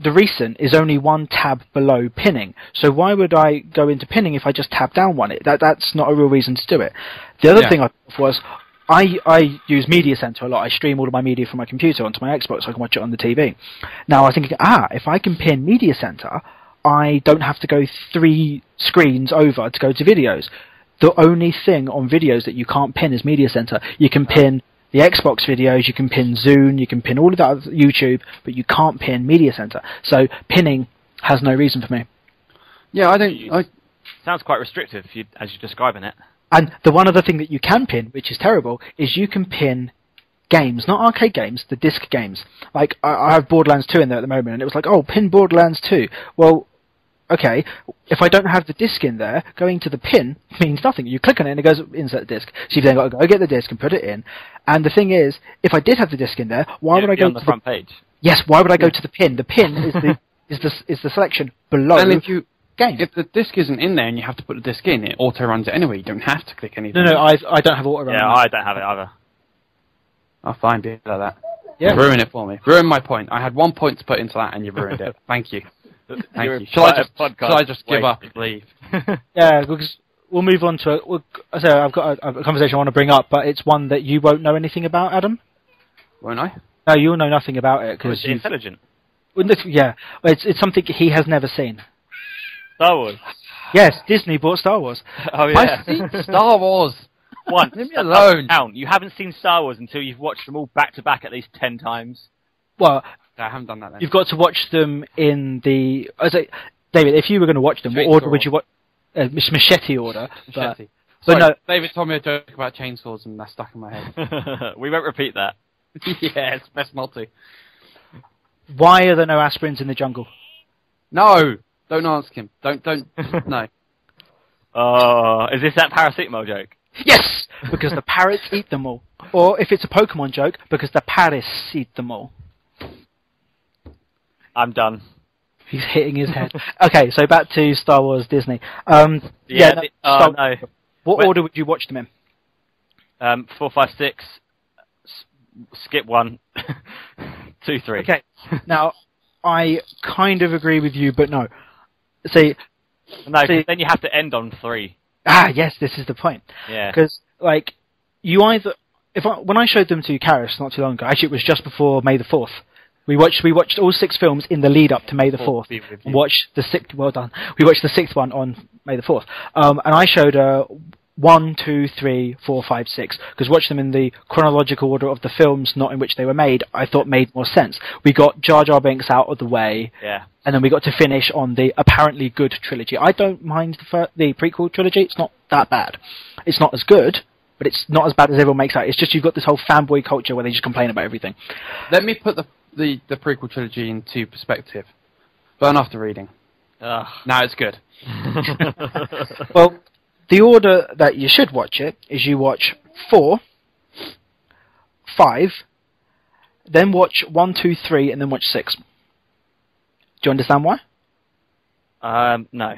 the recent is only one tab below pinning. So why would I go into pinning if I just tab down one? That's not a real reason to do it. The other thing I thought was, I use Media Center a lot. I stream all of my media from my computer onto my Xbox so I can watch it on the TV. Now I think, if I can pin Media Center, I don't have to go 3 screens over to go to videos. The only thing on videos that you can't pin is Media Center. You can pin the Xbox videos, you can pin Zune, you can pin all of that YouTube, but you can't pin Media Center. So pinning has no reason for me. Yeah, Sounds quite restrictive as you're describing it. And the one other thing that you can pin, which is terrible, is you can pin games, not arcade games, the disc games. Like, I have Borderlands 2 in there at the moment, and it was like, pin Borderlands 2. Well, okay, if I don't have the disc in there, going to the pin means nothing. You click on it and it goes, insert disc. So you've then got to go get the disc and put it in. And the thing is, if I did have the disc in there, why would I go on the front page? Yes, why would I go to the pin? The pin is the selection below. And If the disc isn't in there and you have to put the disc in, it auto runs it anyway. You don't have to click anything. No, I don't have auto run. Yeah, I don't have it either. I'll find it like that. Yeah. Ruin it for me. Ruin my point. I had 1 point to put into that and you ruined it. Thank you. Thank you. Shall I just give up and leave? Yeah, because we'll move on to I've got a conversation I want to bring up, but it's one that you won't know anything about, Adam. Won't I? No, you'll know nothing about it because it's intelligent. Yeah, it's something he has never seen. Star Wars. Yes, Disney bought Star Wars. Oh yeah, I've seen Star Wars. Once. Leave me alone. Count. You haven't seen Star Wars until you've watched them all back to back at least 10 times. Well, no, I haven't done that then. You've got to watch them in the... David, if you were going to watch them, what order would you watch? Machete order. Machete. But no. David told me a joke about chainsaws and that's stuck in my head. We won't repeat that. Yeah, it's best not to. Why are there no aspirins in the jungle? No! Don't ask him. Don't, no. Oh, is this that paracetamol joke? Yes! Because the parrots eat them all. Or if it's a Pokemon joke, because the parrots eat them all. I'm done. He's hitting his head. Okay, so back to Star Wars Disney. No. What order would you watch them in? 4, 5, 6. Skip 1. 2, 3. Okay. Now, I kind of agree with you, but no. See, then you have to end on 3. Yes, this is the point. Yeah. Because, like, you either... when I showed them to Karis not too long ago, actually it was just before May the 4th, we watched all 6 films in the lead up to May the 4th. And watched the 6th, well done. We watched the 6th one on May the 4th. And I showed 1, 2, 3, 4, 5, 6, because watch them in the chronological order of the films, not in which they were made, I thought made more sense. We got Jar Jar Binks out of the way, and then we got to finish on the apparently good trilogy. I don't mind the prequel trilogy, it's not that bad. It's not as good, but it's not as bad as everyone makes out. It's just you've got this whole fanboy culture where they just complain about everything. Let me put the prequel trilogy into perspective. Burn after reading. Ugh. Now it's good. Well, the order that you should watch it is you watch 4, 5, then watch 1, 2, 3, and then watch 6. Do you understand why? No.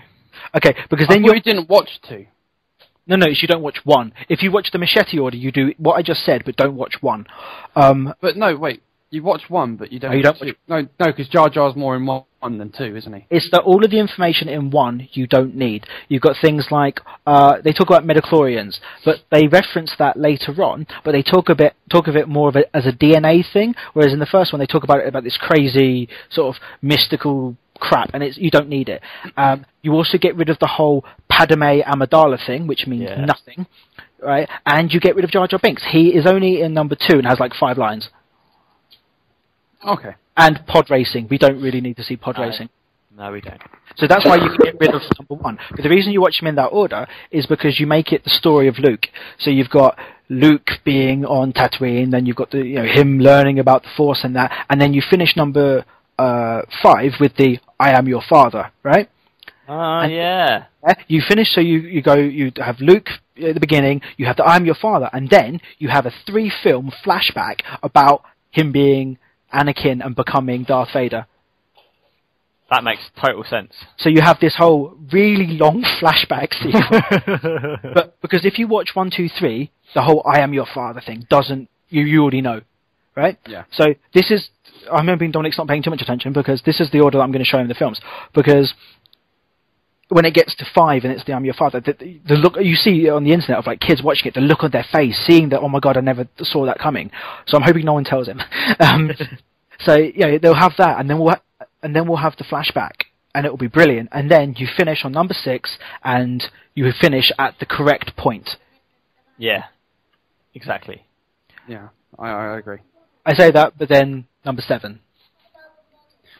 Okay, because then you didn't watch 2. No, you don't watch 1. If you watch the Machete order, you do what I just said, but don't watch 1. But no, wait. You watch 1, but you don't watch 2. No, because Jar Jar's more in 1 than 2, isn't he? It's that all of the information in 1 you don't need. You've got things like, they talk about midichlorians, but they reference that later on, but they talk of it more of it as a DNA thing, whereas in the first one they talk about this crazy sort of mystical crap, and you don't need it. You also get rid of the whole Padme Amidala thing, which means nothing, right? And you get rid of Jar Jar Binks. He is only in number 2 and has like 5 lines. Okay. And pod racing. We don't really need to see pod racing. No, we don't. So that's why you can get rid of number 1. But the reason you watch them in that order is because you make it the story of Luke. So you've got Luke being on Tatooine, then you've got him learning about the Force and that, and then you finish number 5 with the I am your father, right? Yeah. You finish, so you have Luke at the beginning, you have the I am your father, and then you have a 3-film flashback about him being Anakin and becoming Darth Vader. That makes total sense. So you have this whole really long flashback sequence. But because if you watch 1, 2, 3, the whole "I am your father" thing doesn't. You already know, right? Yeah. So this is. I remember Dominic's not paying too much attention because this is the order that I'm going to show him the films. Because when it gets to 5 and it's the "I'm your father," the look you see on the internet of like kids watching it, the look on their face, seeing that, oh my god, I never saw that coming. So I'm hoping no one tells him. So yeah, they'll have that, and then we'll have the flashback, and it will be brilliant. And then you finish on number 6, and you finish at the correct point. Yeah, exactly. Yeah, I agree. I say that, but then number 7.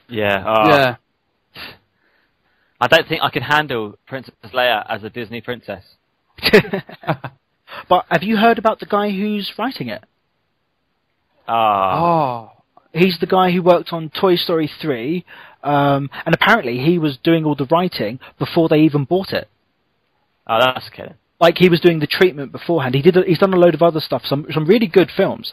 Yeah. Yeah. I don't think I can handle Princess Leia as a Disney princess. But have you heard about the guy who's writing it? Oh. He's the guy who worked on Toy Story 3, and apparently he was doing all the writing before they even bought it. Oh, that's kidding. Like, he was doing the treatment beforehand. He's done a load of other stuff, some really good films.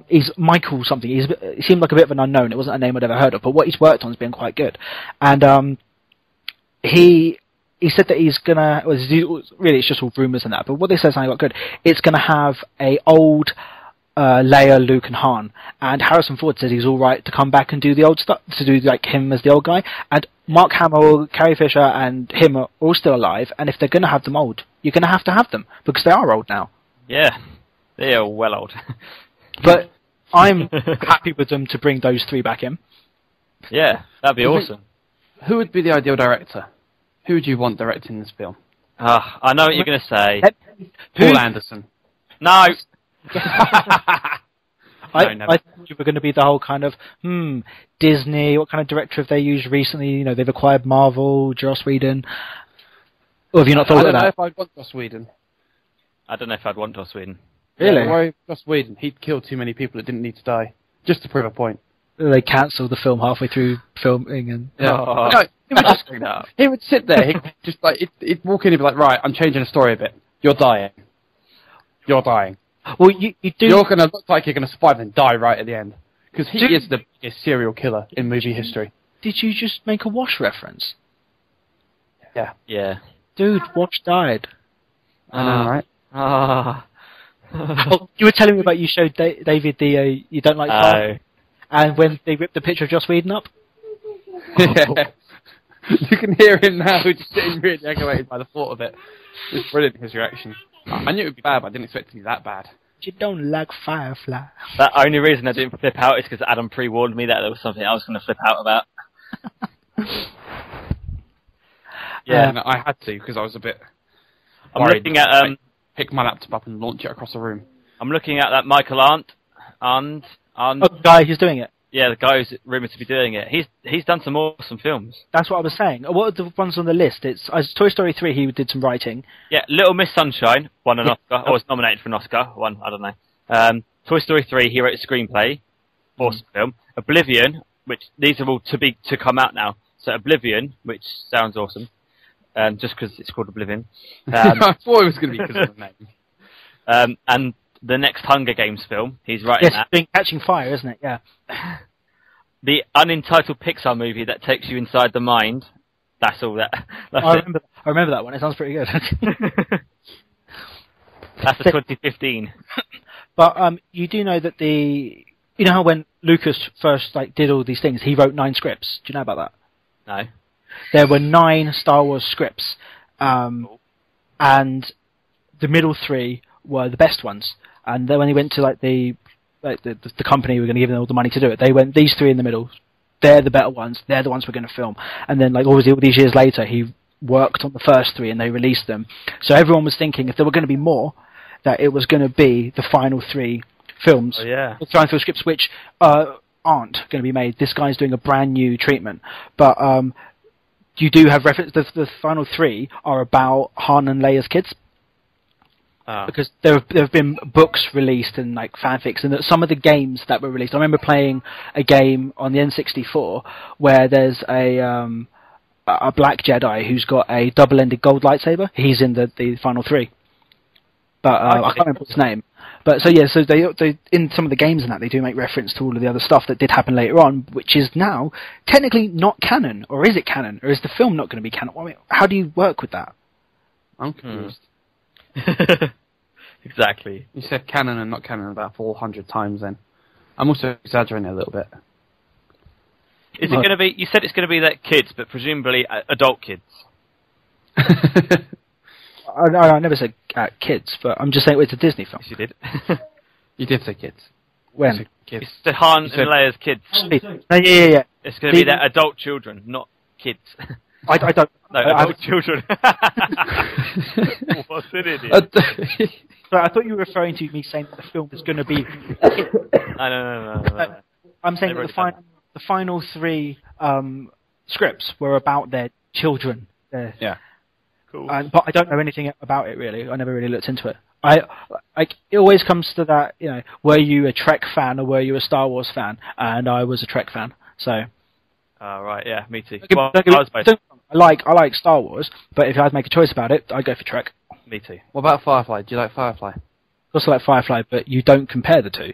He's Michael something. He seemed like a bit of an unknown. It wasn't a name I'd ever heard of, but what he's worked on has been quite good. And he said that he's gonna. Well, really, it's just all rumors and that. But what they said sounded quite good. It's gonna have a old Leia, Luke, and Han. And Harrison Ford said he's all right to come back and do the old stuff, to do like him as the old guy. And Mark Hamill, Carrie Fisher, and him are all still alive. And if they're gonna have them old, you're gonna have them because they are old now. Yeah, they are well old. But I'm happy with them to bring those 3 back in. Yeah, that'd be awesome. Who would be the ideal director? Who would you want directing this film? I know what you're going to say. Paul Anderson. No. I thought you were going to be the whole kind of, Disney, what kind of director have they used recently? You know, they've acquired Marvel, Joss Whedon. Or have you not thought of that? I don't know if I'd want Joss Whedon. I don't know if I'd want Joss Whedon. Really? Yeah, why Joss Whedon? He'd kill too many people that didn't need to die. Just to prove a point. They cancelled the film halfway through filming and... Yeah. Oh. No, he would sit there, he'd walk in and be like, right, I'm changing the story a bit. You're dying. You're dying. Well, you do... You're going to look like you're going to survive and die right at the end. Because he is the biggest serial killer in movie history. Did you just make a Wash reference? Yeah. Yeah. Dude, Wash died. I know, right? Oh, you were telling me about you showed David the You Don't Like Fire, and when they ripped the picture of Joss Whedon up? Yeah. You can hear him now just getting really aggravated by the thought of it. It's brilliant, his reaction. I knew it would be bad, but I didn't expect it to be that bad. You don't like Firefly. The only reason I didn't flip out is because Adam pre-warned me that there was something I was going to flip out about. Yeah, no, I had to, because I was a bit I'm worried. looking at... pick my laptop up and launch it across the room. I'm looking at that Michael Arndt. Oh, the guy who's doing it. Yeah, the guy who's rumoured to be doing it. He's done some awesome films. That's what I was saying. What are the ones on the list? It's Toy Story 3, he did some writing. Yeah, Little Miss Sunshine won an Oscar, or was nominated for an Oscar. Won, I don't know. Toy Story 3, he wrote a screenplay. Awesome film. Oblivion, which these are all to come out now. So Oblivion, which sounds awesome, just because it's called Oblivion. I thought it was going to be because of the name. And the next Hunger Games film, he's writing that. It's Catching Fire, isn't it? Yeah. The unentitled Pixar movie that takes you inside the mind. That's all that. I remember that one. It sounds pretty good. That's the 2015. But you do know that you know how when Lucas first did all these things, he wrote 9 scripts. Do you know about that? No. There were 9 Star Wars scripts, and the middle 3 were the best ones. And then when he went to the company who were going to give them all the money to do it, they went, these 3 in the middle, they're the better ones, they're the ones we're going to film. And then obviously all these years later, he worked on the first 3 and they released them. So everyone was thinking if there were going to be more, that it was going to be the final 3 films. Oh, yeah. The final 3 scripts which aren't going to be made. This guy's doing a brand new treatment. But you do have reference, the final 3 are about Han and Leia's kids. Because there have been books released and fanfics, and that some of the games that were released. I remember playing a game on the N64 where there's a black Jedi who's got a double-ended gold lightsaber. He's in the final 3. but I can't remember his name. But so they in some of the games and that they do make reference to all of the other stuff that did happen later on, which is now technically not canon, or is it canon, or is the film not going to be canon? I mean, how do you work with that? I'm confused. Exactly. You said canon and not canon about 400 times. Then I'm also exaggerating a little bit. Is it going to be? You said it's going to be that kids, but presumably adult kids. I never said kids, but I'm just saying it's a Disney film. Yes, you did. You did say kids. When? You said kids. It's the Han and Leia's kids. Yeah. It's going to be their adult children, not kids. I don't. No, adult children. What's an idiot? But I thought you were referring to me saying that the film is going to be. No. I'm saying that the final 3 scripts were about their children. Yeah. Cool. But I don't know anything about it really. I never really looked into it. It always comes to that, were you a Trek fan or were you a Star Wars fan? And I was a Trek fan, so. Right, yeah, me too. I like Star Wars, but if I had to make a choice about it, I'd go for Trek. Me too. What about Firefly? Do you like Firefly? I also like Firefly, but you don't compare the two.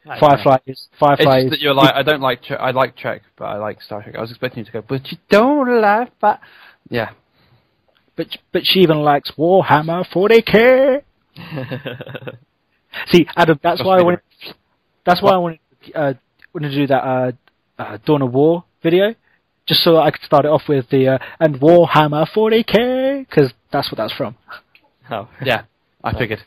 No, Firefly is. It's just that you're like, I don't like. I like Trek, but I like Star Trek. I was expecting you to go, but you don't like. But yeah. But she even likes Warhammer 40K. See, Adam, that's why I wanted. That's why I wanted to do that Dawn of War video, just so I could start it off with the and Warhammer 40K, because that's what that's from. Oh yeah, I figured.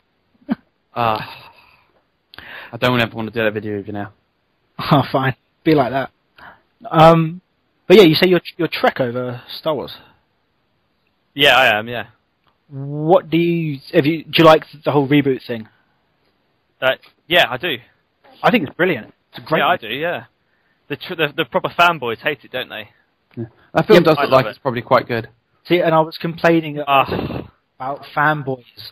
I don't ever want to do that video with you now. Oh, fine, be like that. But yeah, you say you're Trek over Star Wars. Yeah, I am. Yeah. What do you like the whole reboot thing? Yeah, I do. I think it's brilliant. It's a great. Yeah, I do. Yeah. The proper fanboys hate it, don't they? Yeah. That film does look like it's probably quite good. See, and I was complaining about fanboys.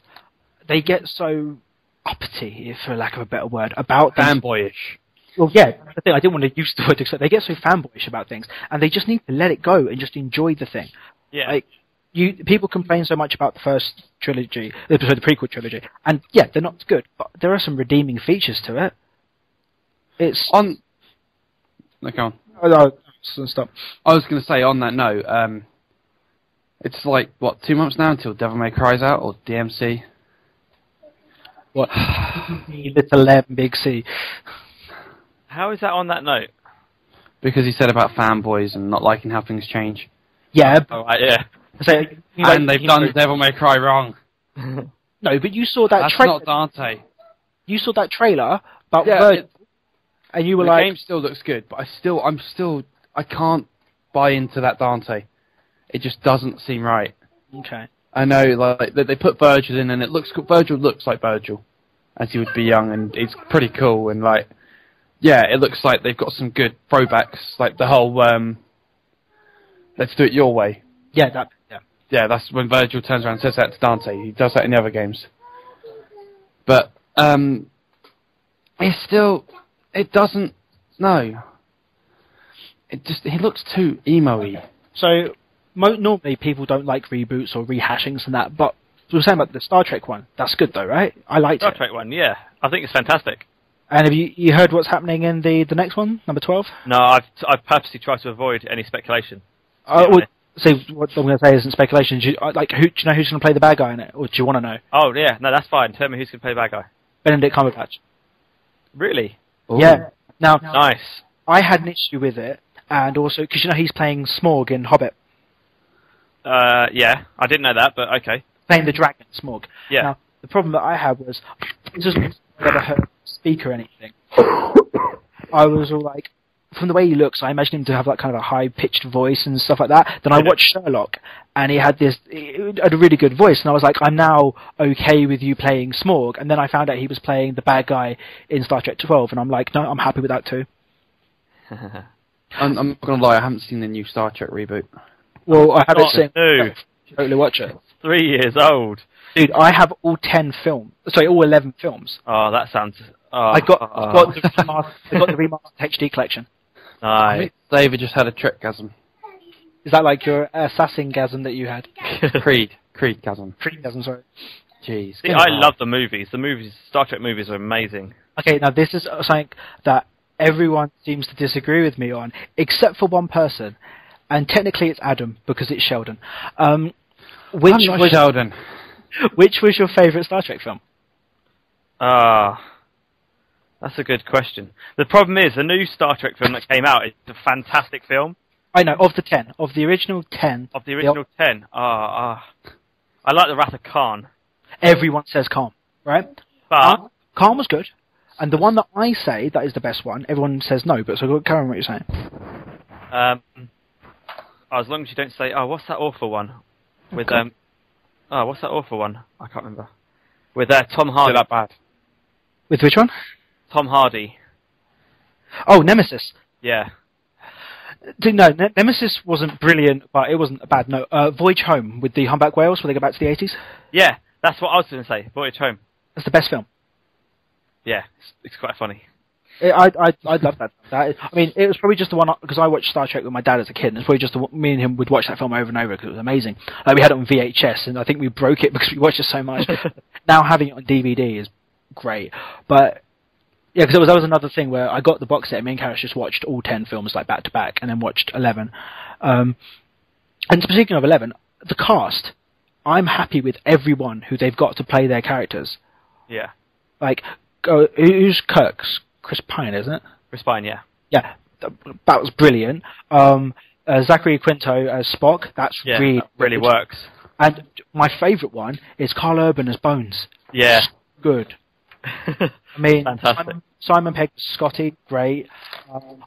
They get so uppity, for lack of a better word, about fanboyish. Well, yeah, that's the thing. I didn't want to use the word, except they get so fanboyish about things, and they just need to let it go and just enjoy the thing. Yeah. Like, people complain so much about the first trilogy, the prequel trilogy, and yeah, they're not good, but there are some redeeming features to it. It's on. Okay, on. Oh, stop. I was going to say on that note, it's like what 2 months now until Devil May Cry's out or DMC. What? Little M, Big C. How is that on that note? Because he said about fanboys and not liking how things change. Yeah. Oh, right, yeah. So, and they've done Devil May Cry wrong. No, but you saw that trailer. That's not Dante. You saw that trailer about Virgil, and you were like... The game still looks good, but I can't buy into that Dante. It just doesn't seem right. Okay. I know, like, they put Virgil in, and it looks cool. Virgil looks like Virgil, as he would be young, and it's pretty cool, and like... Yeah, it looks like they've got some good throwbacks, like the whole, let's do it your way. Yeah, Yeah, that's when Virgil turns around and says that to Dante. He does that in the other games. But, it's still, it doesn't, no. He looks too emo-y. So, normally people don't like reboots or rehashings and that, but we were saying about the Star Trek one. That's good though, right? I liked it. Star Trek one, yeah. I think it's fantastic. And have you heard what's happening in the next one, number 12? No, I've purposely tried to avoid any speculation. See, what I'm going to say isn't speculation. Do you know who's going to play the bad guy in it, or do you want to know? Oh yeah, no, that's fine. Tell me who's going to play the bad guy. Benedict Cumberbatch. Really? Ooh. Yeah. Now, nice. I had an issue with it, and also because he's playing Smaug in Hobbit. Yeah, I didn't know that, but okay. Playing the dragon, Smaug. Yeah. Now, the problem that I had was, just never heard him speak or anything. I was all like, from the way he looks, I imagined him to have like kind of a high-pitched voice and stuff like that. Then I watched Sherlock, and he had a really good voice, and I was like, I'm now okay with you playing Smaug. And then I found out he was playing the bad guy in Star Trek 12, and I'm like, no, I'm happy with that too. I'm not going to lie, I haven't seen the new Star Trek reboot. Well, I haven't seen it. Totally watch it. 3 years old. Dude, I have all 11 films. Oh, that sounds... I got the remastered HD collection. Nice. David just had a Trekgasm. Is that like your assassin-gasm that you had? Creed-gasm. Creed-gasm, sorry. Jeez. See, I love the movies. The movies, Star Trek movies are amazing. Okay, now this is something that everyone seems to disagree with me on, except for one person, and technically it's Adam because it's Sheldon. Which was Sheldon? Which was your favourite Star Trek film? That's a good question. The problem is, the new Star Trek film that came out is a fantastic film. I know, of the 10. Of the original 10. Of the original 10. I like The Wrath of Khan. Everyone says Khan, right? But Khan was good. And the one that I say that is the best one, everyone says no, but so Karen, what you're saying? As long as you don't say, what's that awful one? With, what's that awful one? I can't remember. With Tom Hardy. Is it that bad? With which one? Tom Hardy. Oh, Nemesis. Yeah. No, Nemesis wasn't brilliant, but it wasn't a bad note. Voyage Home with the humpback whales where they go back to the 80s. Yeah, that's what I was going to say. Voyage Home. That's the best film. Yeah, it's quite funny. I'd love that. I mean, it was probably just the one, because I watched Star Trek with my dad as a kid, and it's probably just me and him would watch that film over and over because it was amazing. We had it on VHS, and I think we broke it because we watched it so much. Now having it on DVD is great. But, yeah, because that was another thing where I got the box set, and me and Karis just watched all 10 films like back to back, and then watched 11. And speaking of 11, the cast, I'm happy with everyone who they've got to play their characters. Yeah. Like, who's Kirk's? Chris Pine, isn't it? Chris Pine, yeah. Yeah, that was brilliant. Zachary Quinto as Spock, that's really good. Works. And my favourite one is Carl Urban as Bones. Yeah. Good. I mean, fantastic. Simon Pegg as Scotty, great.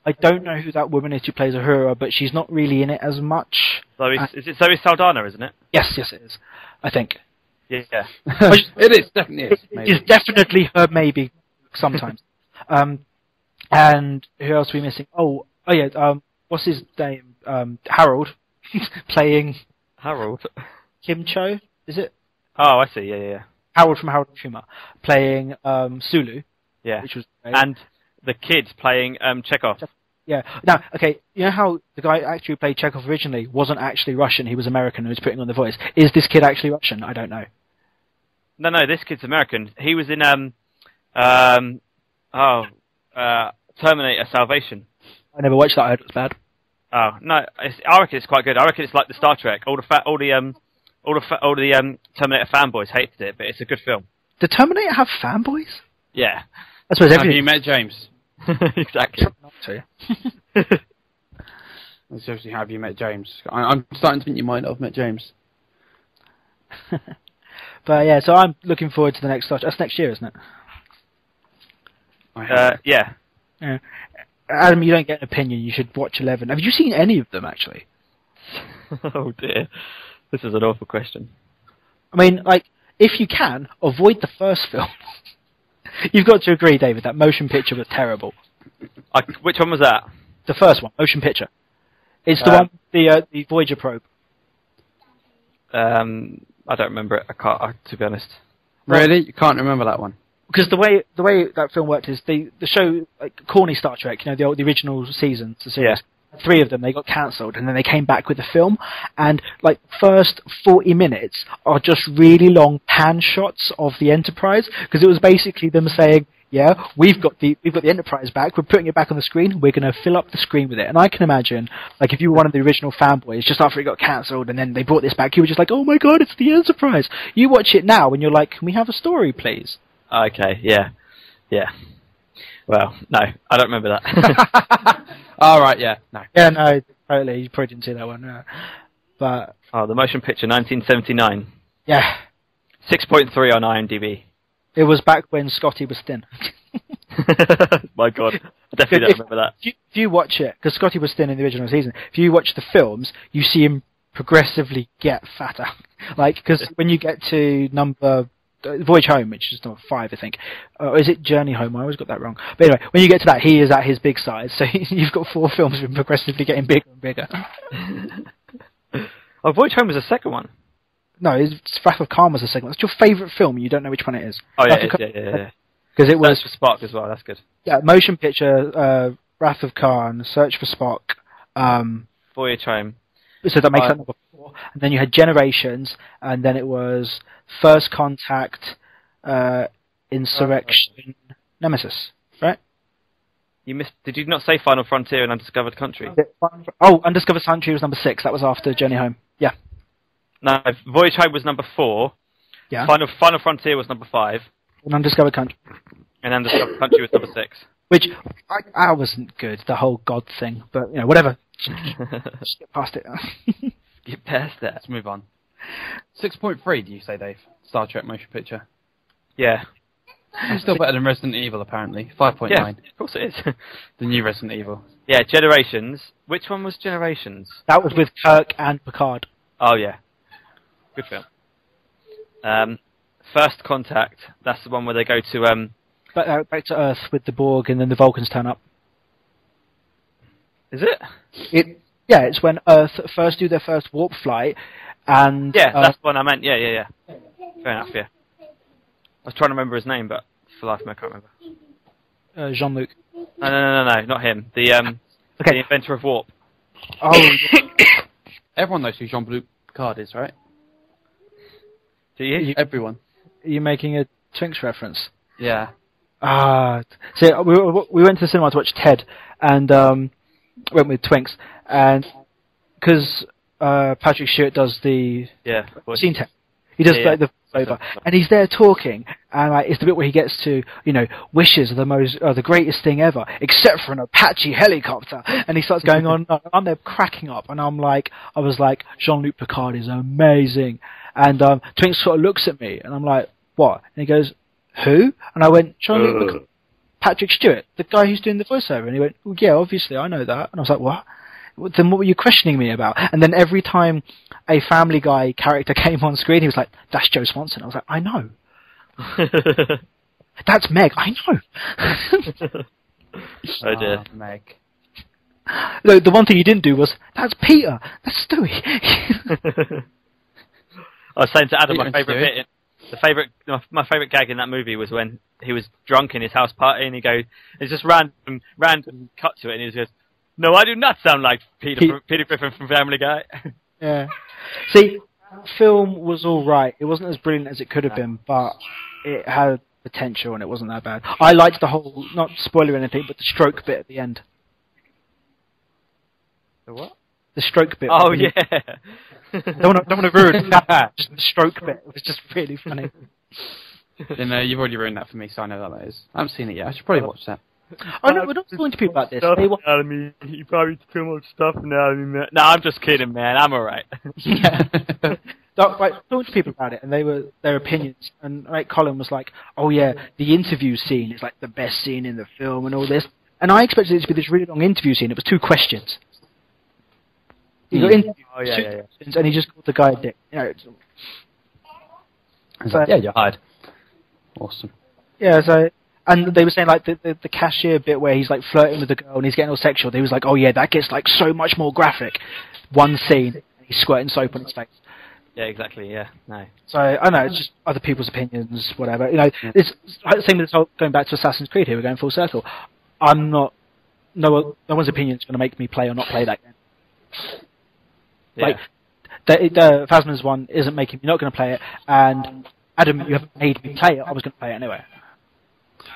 I don't know who that woman is who plays Uhura, but she's not really in it as much. Is it Zoe Saldana, isn't it? Yes, it is. I think. Yeah. It is, definitely. It's definitely her, maybe, sometimes. And who else are we missing? Oh yeah, what's his name? Harold, playing... Harold? Kim Cho, is it? Oh, I see, yeah. Harold from Harold and Kumar, playing Sulu. Yeah. Which was great. And the kid playing Chekhov. Yeah. Now, okay, you know how the guy actually who played Chekhov originally wasn't actually Russian, he was American and was putting on the voice. Is this kid actually Russian? I don't know. No, this kid's American. He was in Terminator Salvation. I never watched that, I heard it was bad. Oh, no, I reckon it's quite good. I reckon it's like the Star Trek. All the Terminator fanboys hated it, but it's a good film. Did Terminator have fanboys? Yeah. I suppose Have you met James? Exactly. Not to. Seriously, have you met James? I'm starting to think you might not have met James. But yeah, so I'm looking forward to the next Star Trek. That's next year, isn't it? Yeah. Adam, you don't get an opinion. You should watch 11. Have you seen any of them, actually? Oh, dear. This is an awful question. I mean, like, if you can, avoid the first film. You've got to agree, David, that motion picture was terrible. Which one was that? The first one, motion picture. It's the one with the Voyager probe. I don't remember it. I can't, to be honest. Really? You can't remember that one? Because the way that film worked is the show, like corny Star Trek, you know, the original seasons, the series. Yeah. 3 of them, they got cancelled, and then they came back with the film, and like first 40 minutes are just really long pan shots of the Enterprise, because it was basically them saying, yeah, we've got the Enterprise back, we're putting it back on the screen, we're going to fill up the screen with it. And I can imagine, like, if you were one of the original fanboys, just after it got cancelled, and then they brought this back, you were just like, oh my god, it's the Enterprise. You watch it now, and you're like, can we have a story, please? Okay, yeah. Well, no, I don't remember that. All right, yeah, no. Yeah, no, totally. You probably didn't see that one. But the motion picture, 1979. Yeah. 6.3 on IMDb. It was back when Scotty was thin. My God, I definitely don't remember that. If you watch it, because Scotty was thin in the original season, if you watch the films, you see him progressively get fatter. Like, because when you get to Voyage Home, which is number 5, I think. Is it Journey Home? I always got that wrong. But anyway, when you get to that, he is at his big size. So you've got 4 films of him progressively getting bigger and bigger. Voyage Home was the second one. No, Wrath of Khan was the second one. It's your favourite film. You don't know which one it is. Oh, yeah. Because it was Search for Spock as well. That's good. Yeah, motion picture, Wrath of Khan, Search for Spock. Voyage Home. So that makes that number 4. And then you had Generations, and then it was First Contact, Insurrection, Nemesis, right? You missed. Did you not say Final Frontier and Undiscovered Country? Oh, Undiscovered Country was number 6. That was after Journey Home. Yeah. No, Voyage Home was number 4. Yeah. Final Frontier was number 5. And Undiscovered Country. And Undiscovered Country was number 6. Which, I wasn't good, the whole God thing. But, whatever. Just get past it. Get past that. Let's move on. 6.3, do you say, Dave? Star Trek motion picture. Yeah. It's still better than Resident Evil, apparently. 5.9. Yeah, of course it is. The new Resident Evil. Yeah, Generations. Which one was Generations? That was with Kirk and Picard. Oh, yeah. Good film. First Contact. That's the one where they go to... Back to Earth with the Borg and then the Vulcans turn up. Is it? It's when Earth first do their first warp flight and... Yeah, that's the one I meant. Yeah. Fair enough, yeah. I was trying to remember his name, but for life of me I can't remember. Jean-Luc. No, not him. The inventor of warp. Oh, Everyone knows who Jean-Luc Picard is, right? Do you? Everyone. Are you making a Twinks reference? Yeah. So we went to the cinema to watch Ted, and went with Twinks, and because Patrick Stewart does the scene test, he does the over, and he's there talking, and it's the bit where he gets to wishes are the greatest thing ever, except for an Apache helicopter, and he starts going on. I'm there cracking up, and I was like, Jean-Luc Picard is amazing, and Twinks sort of looks at me, and I'm like, what? And he goes, who? And I went, Jean-Luc Picard. Patrick Stewart, the guy who's doing the voiceover. And he went, well, yeah, obviously, I know that. And I was like, what? Then what were you questioning me about? And then every time a Family Guy character came on screen, he was like, that's Joe Swanson. I was like, I know. That's Meg. I know. Oh, dear. Meg. The one thing he didn't do was, that's Peter. That's Stewie. I was saying to Adam, Peter my favourite gag in that movie was when he was drunk in his house party, and it's just random cut to it, and he goes, "No, I do not sound like Peter Griffin from Family Guy." Yeah. See, film was all right. It wasn't as brilliant as it could have been, but it had potential, and it wasn't that bad. I liked the whole, not spoiler anything, but the stroke bit at the end. The what? The stroke bit. Oh, yeah. Don't want to ruin that. Just the stroke bit. It was just really funny. Then you've already ruined that for me, so I know what that is. I haven't seen it yet. I should probably watch that. Oh no, we're not talking to people about this. Out of me. You probably too much stuff out of me, man. No, I'm just kidding, man. I'm alright. Yeah. Talking to people about it, and they were their opinions. And Colin was like, "Oh yeah, the interview scene is like the best scene in the film, and all this." And I expected it to be this really long interview scene. It was 2 questions. He got interviewed, questions, and he just called the guy a dick. Yeah, you're hired. Awesome. Yeah, so, and they were saying like the cashier bit where he's like flirting with the girl and he's getting all sexual. They was like, oh yeah, that gets like so much more graphic. One scene, and he's squirting soap on his face. Yeah, exactly. Yeah, no. So I know it's just other people's opinions, whatever. It's like the same with this whole going back to Assassin's Creed. Here we're going full circle. I'm not. No one's opinion is going to make me play or not play that game. Yeah. Like the Phasma's one isn't making me not going to play it, and Adam, you haven't made me play it. I was going to play it anyway.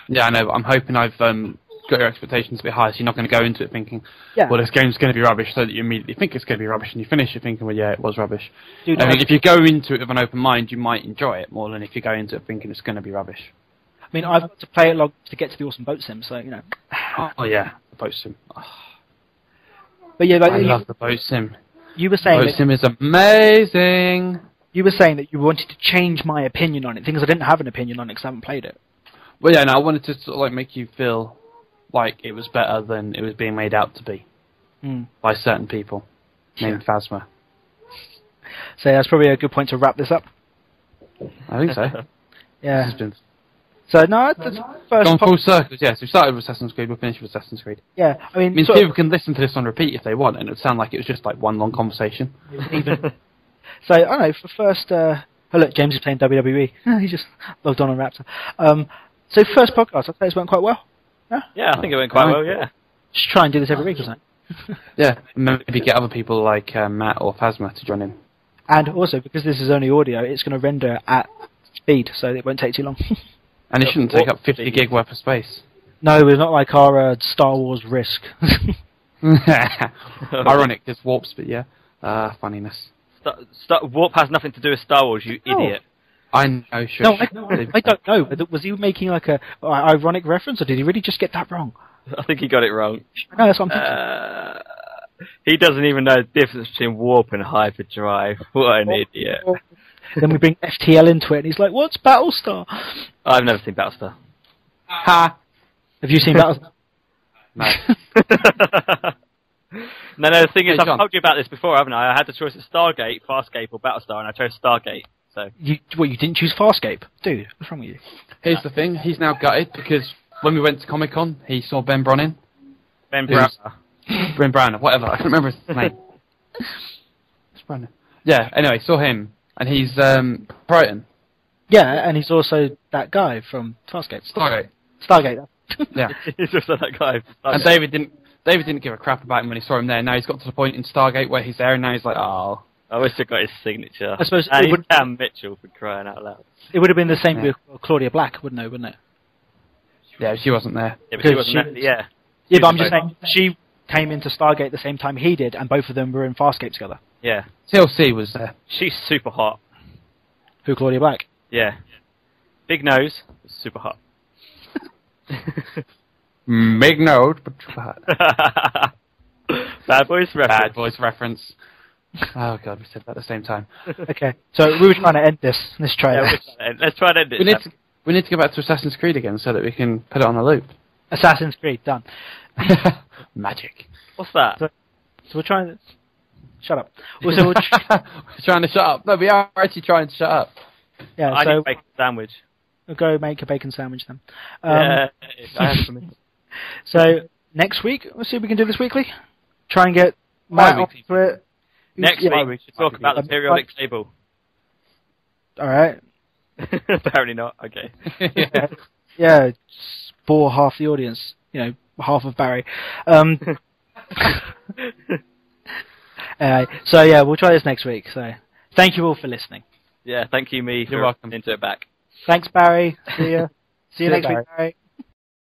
Yeah, I know. But I'm hoping I've got your expectations a bit high, so you're not going to go into it thinking, well, this game's going to be rubbish, so that you immediately think it's going to be rubbish, and you finish it thinking, well, yeah, it was rubbish. I think if you go into it with an open mind, you might enjoy it more than if you go into it thinking it's going to be rubbish. I mean, I've got to play it long to get to the awesome boat sim, so Oh yeah, the boat sim. Oh. But yeah, I love the boat sim. You were saying boat sim is amazing. You were saying that you wanted to change my opinion on it, things I didn't have an opinion on it because I haven't played it. Well, yeah, no, I wanted to sort of like make you feel like it was better than it was being made out to be by certain people named Phasma. So that's probably a good point to wrap this up. I think so. Yeah. This has been so no, that's first gone full circle. Yes, we started with Assassin's Creed, we'll finish with Assassin's Creed. Yeah, I mean people can listen to this on repeat if they want, and it would sound like it was just like one long conversation. Even. So I don't know. For first, oh look, James is playing WWE. He just logged on Raptor. So first podcast, I think it went quite well. Yeah, I think it went quite well. Yeah. Just try and do this every week, isn't it? Yeah, maybe get other people like Matt or Phasma to join in. And also, because this is only audio, it's going to render at speed, so it won't take too long. And it shouldn't take up 50 gig worth of space. No, it's not like our Star Wars Risk. Ironic, there's warps, but yeah. Funniness. Warp has nothing to do with Star Wars, you idiot. I know, sure. No, I don't know. Was he making like a ironic reference, or did he really just get that wrong? I think he got it wrong. No, that's what I'm thinking. He doesn't even know the difference between warp and hyperdrive. What an idiot. Then we bring FTL into it, and he's like, what's Battlestar? I've never seen Battlestar. Ha! Have you seen Battlestar? No. No, the thing is, Hey, I've John. told you about this before, haven't I? I had the choice of Stargate, Farscape, or Battlestar, and I chose Stargate. So You didn't choose Farscape? Dude, what's wrong with you? Here's the thing, he's now gutted because when we went to Comic-Con, he saw Ben Bronin. Ben Who's- Brown. Ben Brown, whatever, I can't remember his name. It's Brown. Yeah, anyway, saw him, and he's Brighton. Yeah, and he's also that guy from Farscape. Stargate. Stargate. Yeah. He's just like that guy. And David didn't give a crap about him when he saw him there. Now he's got to the point in Stargate where he's there, and now he's like, oh. I wish I got his signature. I suppose and it would- Cam Mitchell, for crying out loud. It would have been the same Yeah. with Claudia Black, wouldn't it? Yeah, she wasn't there. Yeah, but she Because wasn't she- there. Yeah. Yeah, but I'm was just saying, she came into Stargate the same time he did, and both of them were in Farscape together. Yeah. TLC was there. She's super hot. Who, Claudia Black? Yeah. Big nose, super hot. Big nose, but Bad Boys reference. Bad Boys reference. Oh god, we said that at the same time. Okay, so we were trying to end this. Let's try Yeah, it. let's try and end it. We need to go back to Assassin's Creed again so that we can put it on a loop. Assassin's Creed, done. Magic. What's that? So we're trying to... Shut up. Also, We're trying to shut up. No, we are actually trying to shut up. yeah, I need to so make a sandwich. we'll go make a bacon sandwich then. Yeah, I have some. So next week, we'll see if we can do this weekly. Try and get Matt Bi-weekly. onto it. Next Yeah. week we should talk about the periodic table. All right. Apparently not. Okay. Yeah. Yeah, just bore half the audience. Half of Barry. So yeah, we'll try this next week. So thank you all for listening. Yeah, thank you, me, You're for welcome. into it back. Thanks, Barry. See you. See you See you, next week, Barry. Barry.